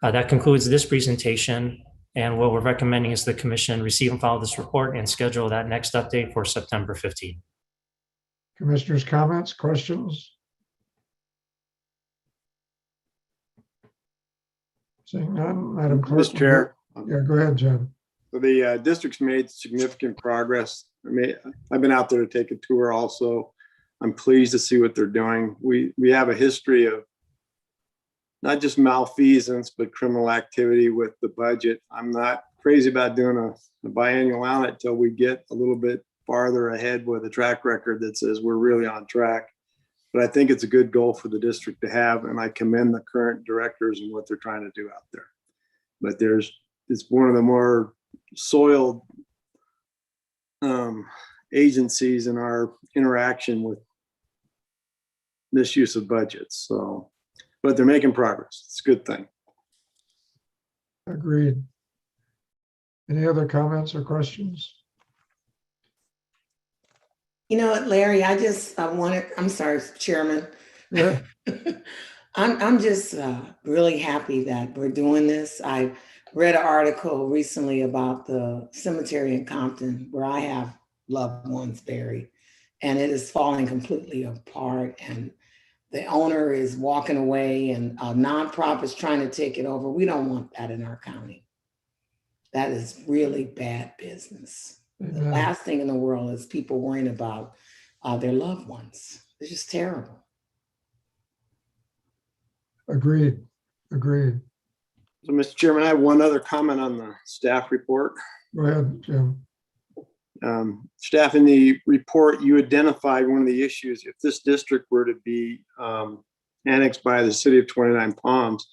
That concludes this presentation. And what we're recommending is the commission receive and file this report and schedule that next update for September 15. Commissioners' comments, questions? Seeing none, Madam Clerk. Mr. Chair. Yeah, go ahead, Jen. The district's made significant progress. I've been out there to take a tour also. I'm pleased to see what they're doing. We have a history of not just malfeasance, but criminal activity with the budget. I'm not crazy about doing a biannual audit until we get a little bit farther ahead with a track record that says we're really on track. But I think it's a good goal for the district to have, and I commend the current directors and what they're trying to do out there. But it's one of the more soiled agencies in our interaction with misuse of budgets. So, but they're making progress. It's a good thing. Agreed. Any other comments or questions? You know what, Larry, I'm sorry, Chairman. Yeah. I'm just really happy that we're doing this. I read an article recently about the cemetery in Compton where I have loved ones buried, and it is falling completely apart, and the owner is walking away and a nonprofit is trying to take it over. We don't want that in our county. That is really bad business. The last thing in the world is people worrying about their loved ones. It's just terrible. Agreed. Agreed. So, Mr. Chairman, I have one other comment on the staff report. Go ahead, Jim. Staff, in the report, you identified one of the issues. If this district were to be annexed by the city of 29 Palms,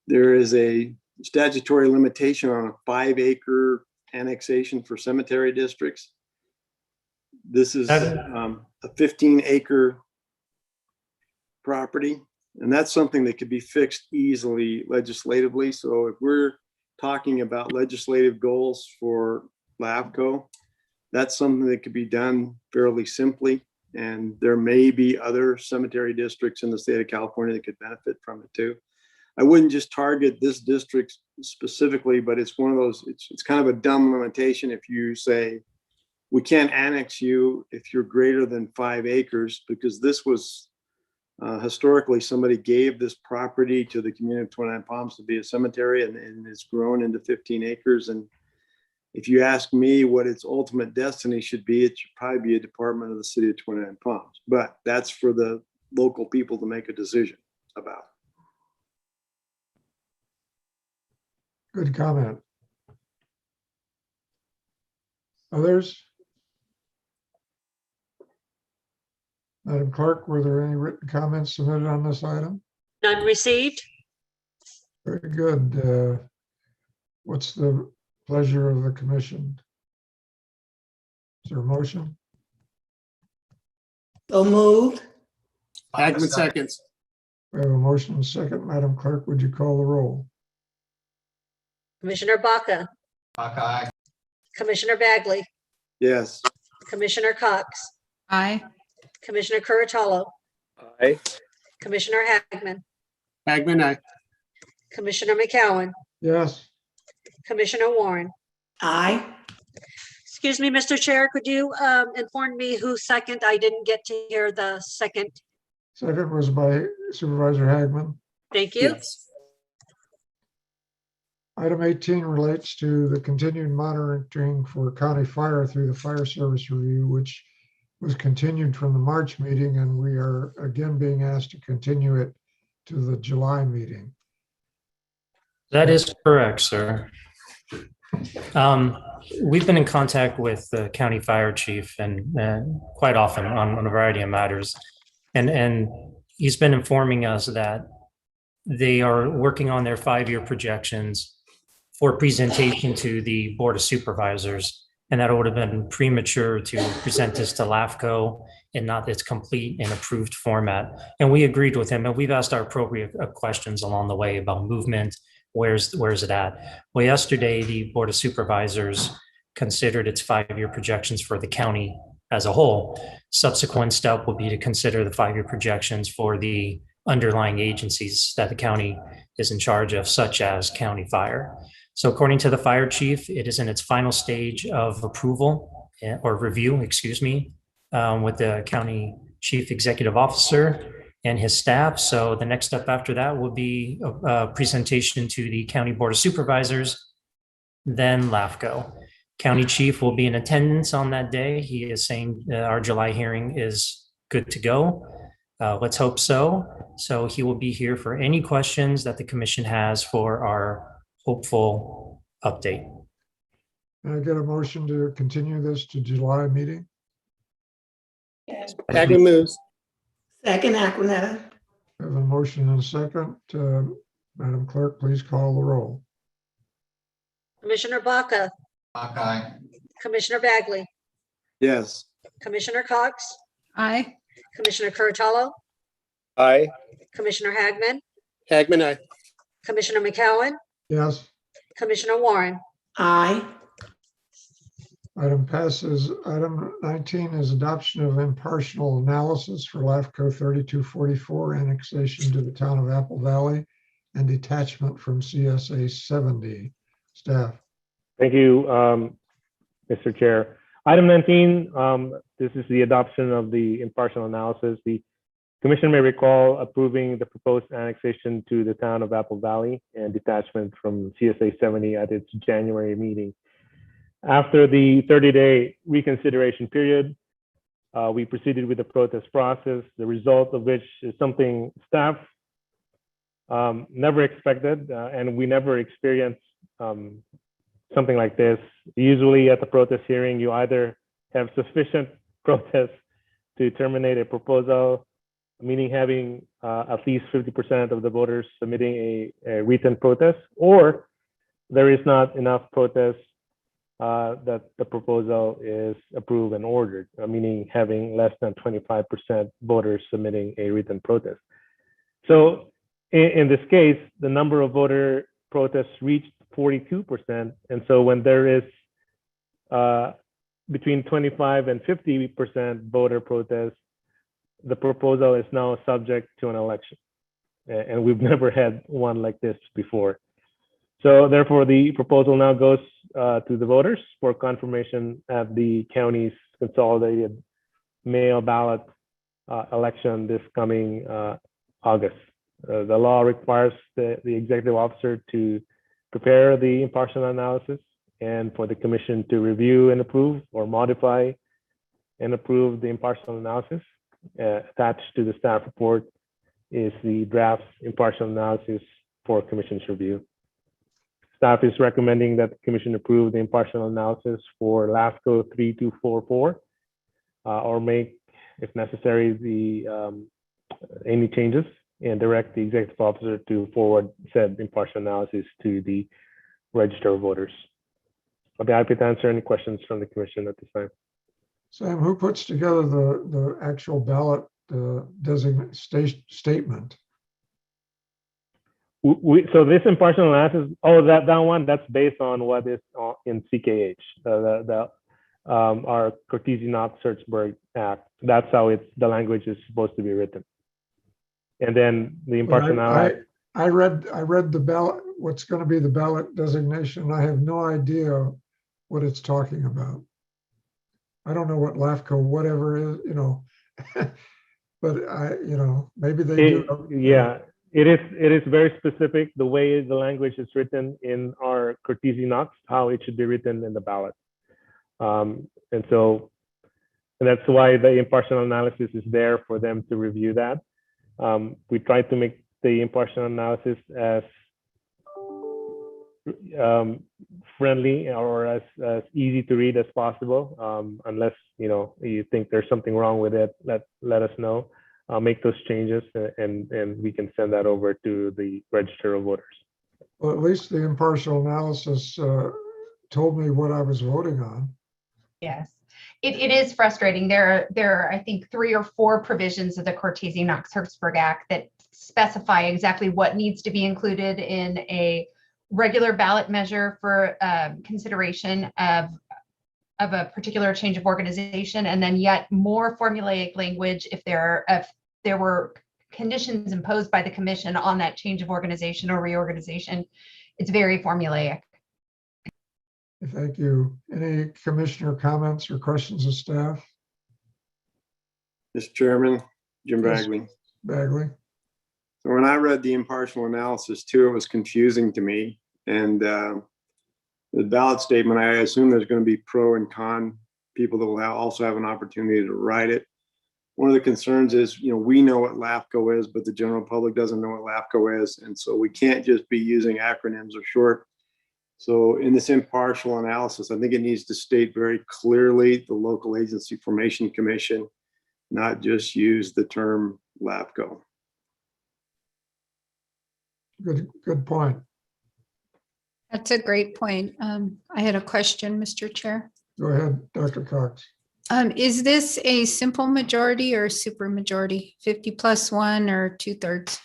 there is a statutory limitation on a 5-acre annexation for cemetery districts. This is a 15-acre property, and that's something that could be fixed easily legislatively. So if we're talking about legislative goals for LAFCO, that's something that could be done fairly simply. And there may be other cemetery districts in the state of California that could benefit from it too. I wouldn't just target this district specifically, but it's one of those, it's kind of a dumb limitation if you say, we can't annex you if you're greater than 5 acres, because this was Historically, somebody gave this property to the community of 29 Palms to be a cemetery, and it's grown into 15 acres. And if you ask me what its ultimate destiny should be, it should probably be a department of the city of 29 Palms. But that's for the local people to make a decision about. Good comment. Others? Madam Clerk, were there any written comments submitted on this item? None received. Very good. What's the pleasure of the commission? Is there a motion? So moved. Hagman seconds. We have a motion and a second. Madam Clerk, would you call the roll? Commissioner Baca, Aye. Commissioner Bagley, Yes. Commissioner Cox, Aye. Commissioner Curatolo, Aye. Commissioner Hagman, Hagman, aye. Commissioner McCowan, Yes. Commissioner Warren. Aye. Excuse me, Mr. Chair, could you inform me who second? I didn't get to hear the second. Second was by Supervisor Hagman. Thank you. Yes. Item 18 relates to the continued monitoring for county fire through the fire service review, which was continued from the March meeting, and we are again being asked to continue it to the July meeting. That is correct, sir. We've been in contact with the county fire chief and quite often on a variety of matters. And he's been informing us that they are working on their 5-year projections for presentation to the Board of Supervisors. And that would have been premature to present this to LAFCO and not its complete and approved format. And we agreed with him, and we've asked our appropriate questions along the way about movement. Where's it at? Well, yesterday, the Board of Supervisors considered its 5-year projections for the county as a whole. Subsequent step will be to consider the 5-year projections for the underlying agencies that the county is in charge of, such as county fire. So according to the fire chief, it is in its final stage of approval or review, with the county chief executive officer and his staff. So the next step after that will be a presentation to the county board of supervisors, then LAFCO. County chief will be in attendance on that day. He is saying our July hearing is good to go. Let's hope so. So he will be here for any questions that the commission has for our hopeful update. Can I get a motion to continue this to July meeting? Hagman moves. Second, Aquanetta. I have a motion and a second. Madam Clerk, please call the roll. Commissioner Baca, Aye. Commissioner Bagley, Yes. Commissioner Cox, Aye. Commissioner Curatolo, Aye. Commissioner Hagman, Hagman, aye. Commissioner McCowan, Yes. Commissioner Warren. Aye. Item passes. Item 19 is adoption of impartial analysis for LAFCO 3244 annexation to the town of Apple Valley and detachment from CSA 70. Staff. Thank you, Mr. Chair. Item 19, this is the adoption of the impartial analysis. The Commission may recall approving the proposed annexation to the town of Apple Valley and detachment from CSA 70 at its January meeting. After the 30-day reconsideration period, we proceeded with the protest process, the result of which is something staff never expected, and we never experienced something like this. Usually at the protest hearing, you either have sufficient protests to terminate a proposal, meaning having at least 50% of the voters submitting a written protest, or there is not enough protests that the proposal is approved and ordered, meaning having less than 25% voters submitting a written protest. So in this case, the number of voter protests reached 42%. And so when there is between 25 and 50% voter protest, the proposal is now subject to an election. And we've never had one like this before. So therefore, the proposal now goes to the voters for confirmation at the county's consolidated mail ballot election this coming August. The law requires the executive officer to prepare the impartial analysis and for the commission to review and approve or modify and approve the impartial analysis. Attached to the staff report is the draft impartial analysis for commission's review. Staff is recommending that the commission approve the impartial analysis for LAFCO 3244 or make, if necessary, any changes and direct the executive officer to forward said impartial analysis to the register of voters. I'll be happy to answer any questions from the commission at this time. Sam, who puts together the actual ballot designation statement? So this impartial analysis, that one, that's based on what is in CKH, our Cortese-Knox-Hertzberg Act. That's how the language is supposed to be written. And then the impartial analysis. I read the ballot, what's going to be the ballot designation. I have no idea what it's talking about. I don't know what LAFCO, whatever is, but maybe they do. Yeah, it is very specific, the way the language is written in our Cortese-Knox, how it should be written in the ballot. And that's why the impartial analysis is there for them to review that. We try to make the impartial analysis as friendly or as easy to read as possible. Unless you think there's something wrong with it, let us know. I'll make those changes and we can send that over to the register of voters. Well, at least the impartial analysis told me what I was voting on. Yes, it is frustrating. There are, I think, 3 or 4 provisions of the Cortese-Knox-Hertzberg Act that specify exactly what needs to be included in a regular ballot measure for consideration of a particular change of organization, and then yet more formulaic language if there were conditions imposed by the commission on that change of organization or reorganization. It's very formulaic. Thank you. Any commissioner comments or questions of staff? Mr. Chairman, Jim Bagley. Bagley. So when I read the impartial analysis too, it was confusing to me. And the ballot statement, I assume there's going to be pro and con people that will also have an opportunity to write it. One of the concerns is, we know what LAFCO is, but the general public doesn't know what LAFCO is. And so we can't just be using acronyms or short. So in this impartial analysis, I think it needs to state very clearly the Local Agency Formation Commission, not just use the term LAFCO. Good point. That's a great point. I had a question, Mr. Chair. Go ahead, Dr. Cox. Is this a simple majority or a super majority, 50+1 or 2/3?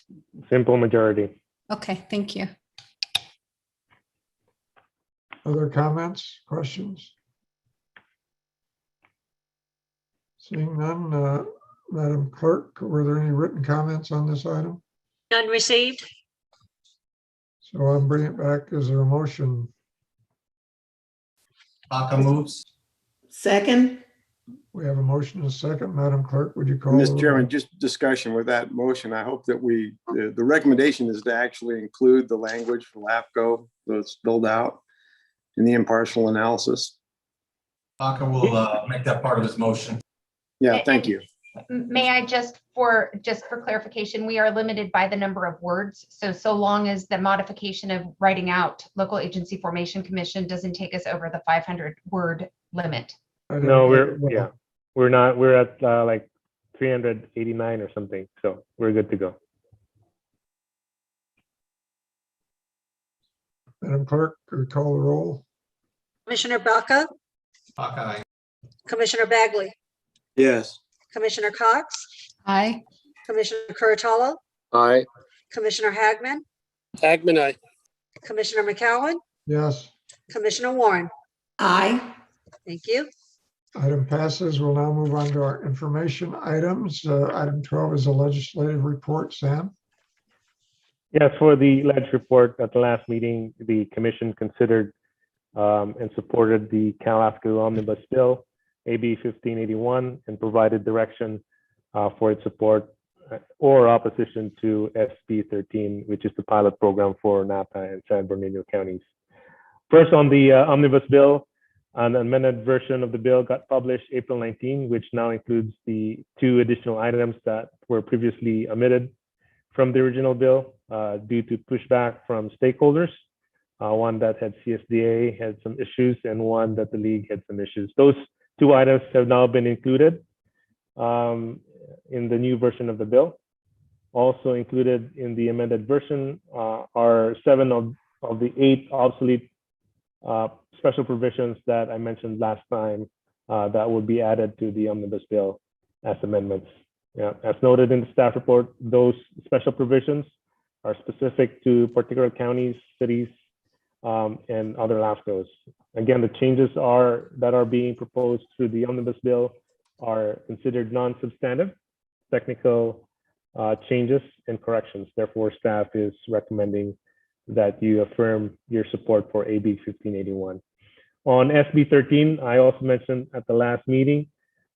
Simple majority. Okay, thank you. Other comments, questions? Seeing none, Madam Clerk, were there any written comments on this item? None received. So I'll bring it back. Is there a motion? Baca moves. Second. We have a motion and a second. Madam Clerk, would you call? Mr. Chairman, just discussion with that motion. I hope that the recommendation is to actually include the language for LAFCO that's spelled out in the impartial analysis. Baca will make that part of his motion. Yeah, thank you. May I just for clarification, we are limited by the number of words. So long as the modification of writing out Local Agency Formation Commission doesn't take us over the 500 word limit. No, we're at like 389 or something. So we're good to go. Madam Clerk, call the roll. Commissioner Baca, Baca, aye. Commissioner Bagley, Yes. Commissioner Cox, Aye. Commissioner Curatolo, Aye. Commissioner Hagman, Hagman, aye. Commissioner McCowan, Yes. Commissioner Warren. Aye. Thank you. Item passes. We'll now move on to our information items. Item 12 is a legislative report. Sam? Yes, for the ledge report at the last meeting, the commission considered and supported the LAFCO Omnibus Bill, AB 1581, and provided direction for its support or opposition to SB 13, which is the pilot program for Napa and San Bernardino counties. First, on the omnibus bill, an amended version of the bill got published April 19, which now includes the 2 additional items that were previously omitted from the original bill due to pushback from stakeholders. One that had CSDA had some issues and one that the league had some issues. Those 2 items have now been included in the new version of the bill. Also included in the amended version are 7 of the 8 obsolete special provisions that I mentioned last time that will be added to the omnibus bill as amendments. Yeah, as noted in the staff report, those special provisions are specific to particular counties, cities, and other LAFCOs. Again, the changes that are being proposed through the omnibus bill are considered non-substantive, technical changes and corrections. Therefore, staff is recommending that you affirm your support for AB 1581. On SB 13, I also mentioned at the last meeting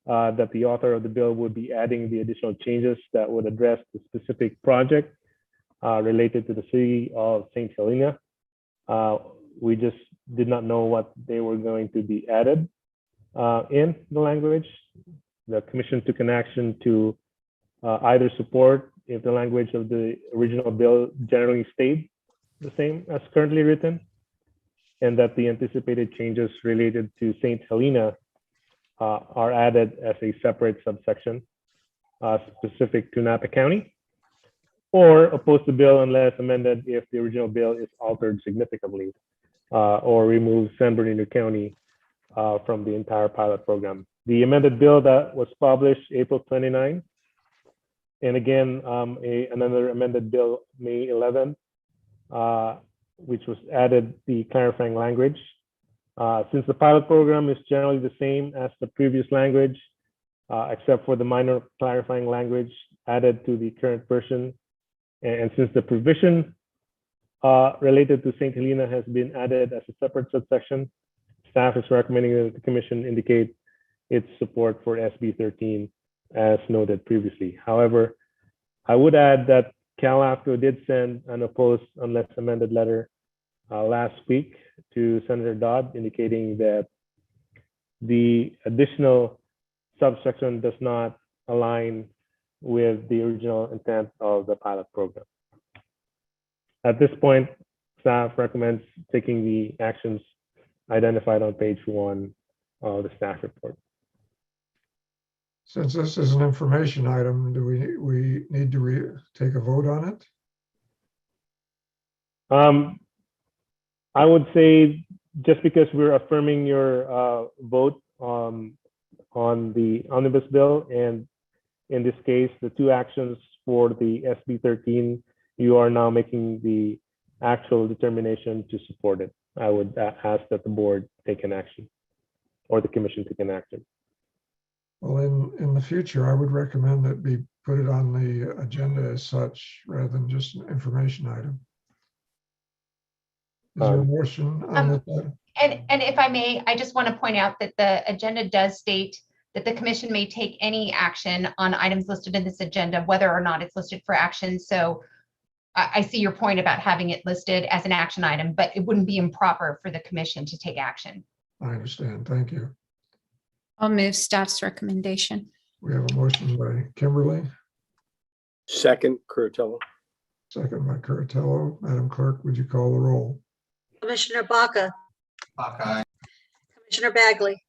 that the author of the bill would be adding the additional changes that would address the specific project related to the city of St. Helena. We just did not know what they were going to be added in the language. The commission took an action to either support if the language of the original bill generally stayed the same as currently written, and that the anticipated changes related to St. Helena are added as a separate subsection specific to Napa County, or oppose the bill unless amended if the original bill is altered significantly or remove San Bernardino County from the entire pilot program. The amended bill that was published April 29, and again, another amended bill May 11, which was added the clarifying language. Since the pilot program is generally the same as the previous language, except for the minor clarifying language added to the current version, and since the provision related to St. Helena has been added as a separate subsection, staff is recommending that the commission indicate its support for SB 13 as noted previously. However, I would add that LAFCO did send an opposed unless amended letter last week to Senator Dodd indicating that the additional subsection does not align with the original intent of the pilot program. At this point, staff recommends taking the actions identified on page 1 of the staff report. Since this is an information item, do we need to take a vote on it? I would say just because we're affirming your vote on the omnibus bill, and in this case, the 2 actions for the SB 13, you are now making the actual determination to support it. I would ask that the board take an action or the commission take an action. Well, in the future, I would recommend that we put it on the agenda as such rather than just an information item. Is there a motion on this item? And if I may, I just want to point out that the agenda does state that the commission may take any action on items listed in this agenda, whether or not it's listed for action. So I see your point about having it listed as an action item, but it wouldn't be improper for the commission to take action. I understand. Thank you. I'll move staff's recommendation. We have a motion by Kimberly, Second, Curatello. second by Curatello. Madam Clerk, would you call the roll? Commissioner Baca, Aye. Commissioner Bagley,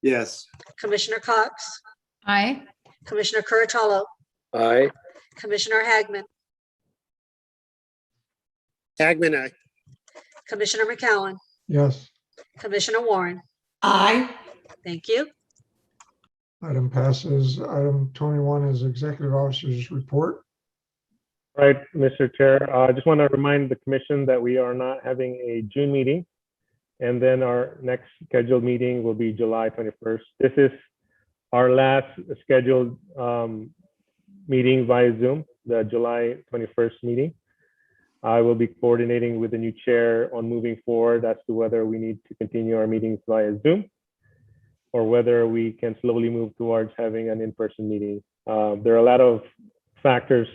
Yes. Commissioner Cox, Aye. Commissioner Curatolo, Aye. Commissioner Hagman, Hagman, aye. Commissioner McCowan, Yes, Commissioner Warren. Aye. Thank you. item passes. Item 21 is Executive Officer's Report. All right, Mr. Chair, I just want to remind the commission that we are not having a June meeting, and then our next scheduled meeting will be July 21st. This is our last scheduled meeting via Zoom, the July 21st meeting. I will be coordinating with the new chair on moving forward as to whether we need to continue our meetings via Zoom or whether we can slowly move towards having an in-person meeting There are a lot of factors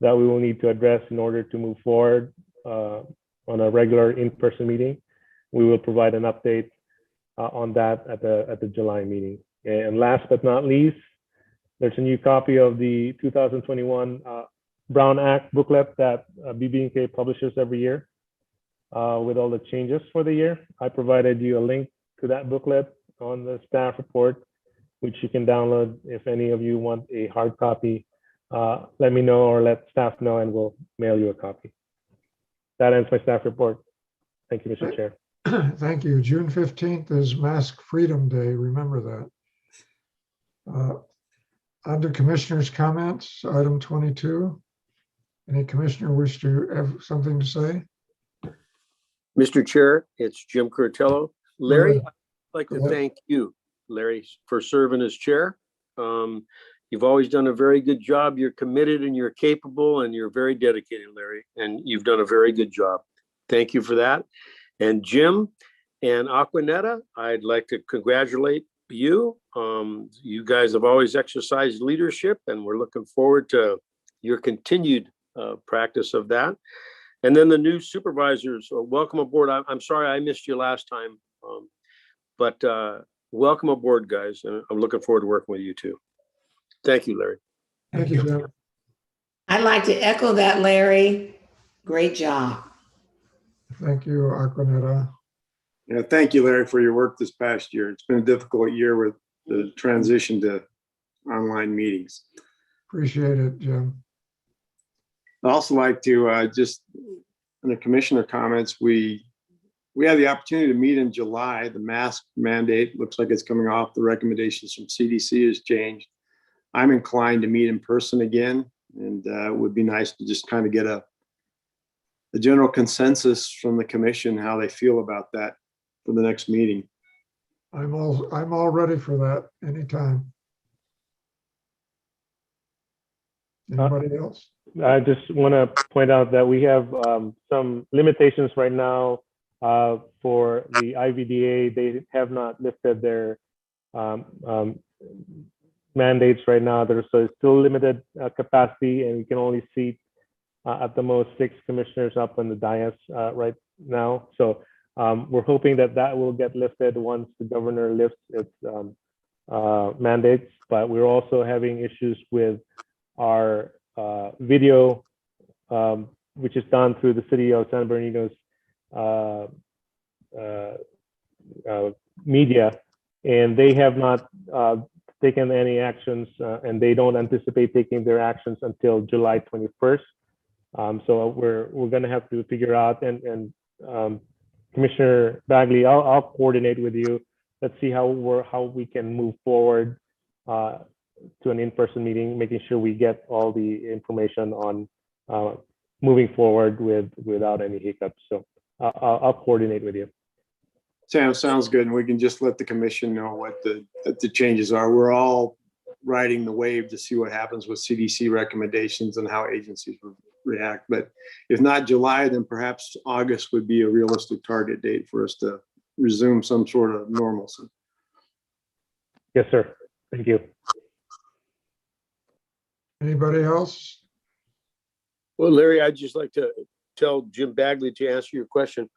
that we will need to address in order to move forward on a regular in-person meeting. We will provide an update on that at the July meeting. And last but not least, there's a new copy of the 2021 Brown Act booklet that BB&K publishes every year with all the changes for the year. I provided you a link to that booklet on the staff report, which you can download. If any of you want a hard copy, let me know or let staff know and we'll mail you a copy. That ends my staff report. Thank you, Mr. Chair. Thank you. June 15th is Mask Freedom Day. Remember that. Under Commissioners' comments, item 22. Any commissioner wish to have something to say? Mr. Chair, it's Jim Curatello. Larry, I'd like to thank you, Larry, for serving as chair. You've always done a very good job. You're committed and you're capable and you're very dedicated, Larry, and you've done a very good job. Thank you for that. And Jim and Aquanetta, I'd like to congratulate you. You guys have always exercised leadership and we're looking forward to your continued practice of that. And then the new supervisors, welcome aboard. I'm sorry I missed you last time, but welcome aboard, guys. And I'm looking forward to working with you too. Thank you, Larry. Thank you, Jim. I'd like to echo that, Larry. Great job. Thank you, Aquanetta. Yeah, thank you, Larry, for your work this past year. It's been a difficult year with the transition to online meetings. Appreciate it, Jim. I'd also like to just, in the commissioner comments, we had the opportunity to meet in July. The mask mandate looks like it's coming off. The recommendations from CDC has changed. I'm inclined to meet in person again, and it would be nice to just kind of get a general consensus from the commission how they feel about that for the next meeting. I'm all ready for that anytime. Anybody else? I just want to point out that we have some limitations right now for the IVDA. They have not lifted their mandates right now. There's still limited capacity, and we can only seat at the most 6 commissioners up on the dais right now. So we're hoping that that will get lifted once the governor lifts its mandates. But we're also having issues with our video, which is done through the city of San Bernardino's media, and they have not taken any actions, and they don't anticipate taking their actions until July 21st. So we're going to have to figure out, and Commissioner Bagley, I'll coordinate with you. Let's see how we can move forward to an in-person meeting, making sure we get all the information on moving forward without any hiccups. So I'll coordinate with you. Sounds good. And we can just let the commission know what the changes are. We're all riding the wave to see what happens with CDC recommendations and how agencies react. But if not July, then perhaps August would be a realistic target date for us to resume some sort of normalcy. Yes, sir. Thank you. Anybody else? Well, Larry, I'd just like to tell Jim Bagley to answer your question.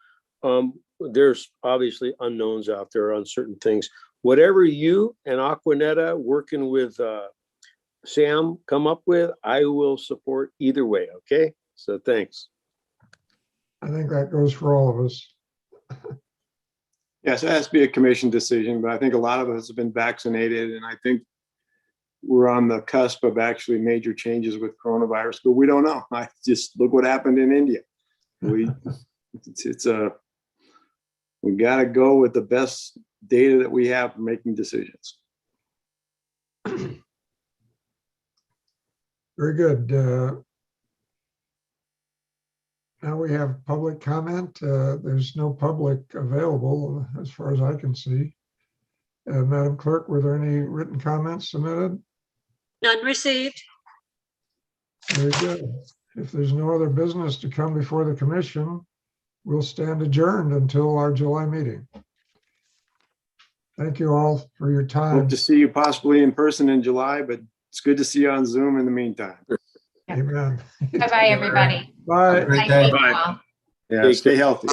There's obviously unknowns out there on certain things. Whatever you and Aquanetta working with Sam come up with, I will support either way. Okay, so thanks. I think that goes for all of us. Yes, it has to be a commission decision, but I think a lot of us have been vaccinated, and I think we're on the cusp of actually major changes with coronavirus, but we don't know. I just look what happened in India. We got to go with the best data that we have for making decisions. Very good. Now we have public comment. There's no public available as far as I can see. Madam Clerk, were there any written comments submitted? None received. Very good. If there's no other business to come before the commission, we'll stand adjourned until our July meeting. Thank you all for your time. Hope to see you possibly in person in July, but it's good to see you on Zoom in the meantime. Amen. Bye-bye, everybody. Bye. Great Thank day. you all. Yeah, stay healthy.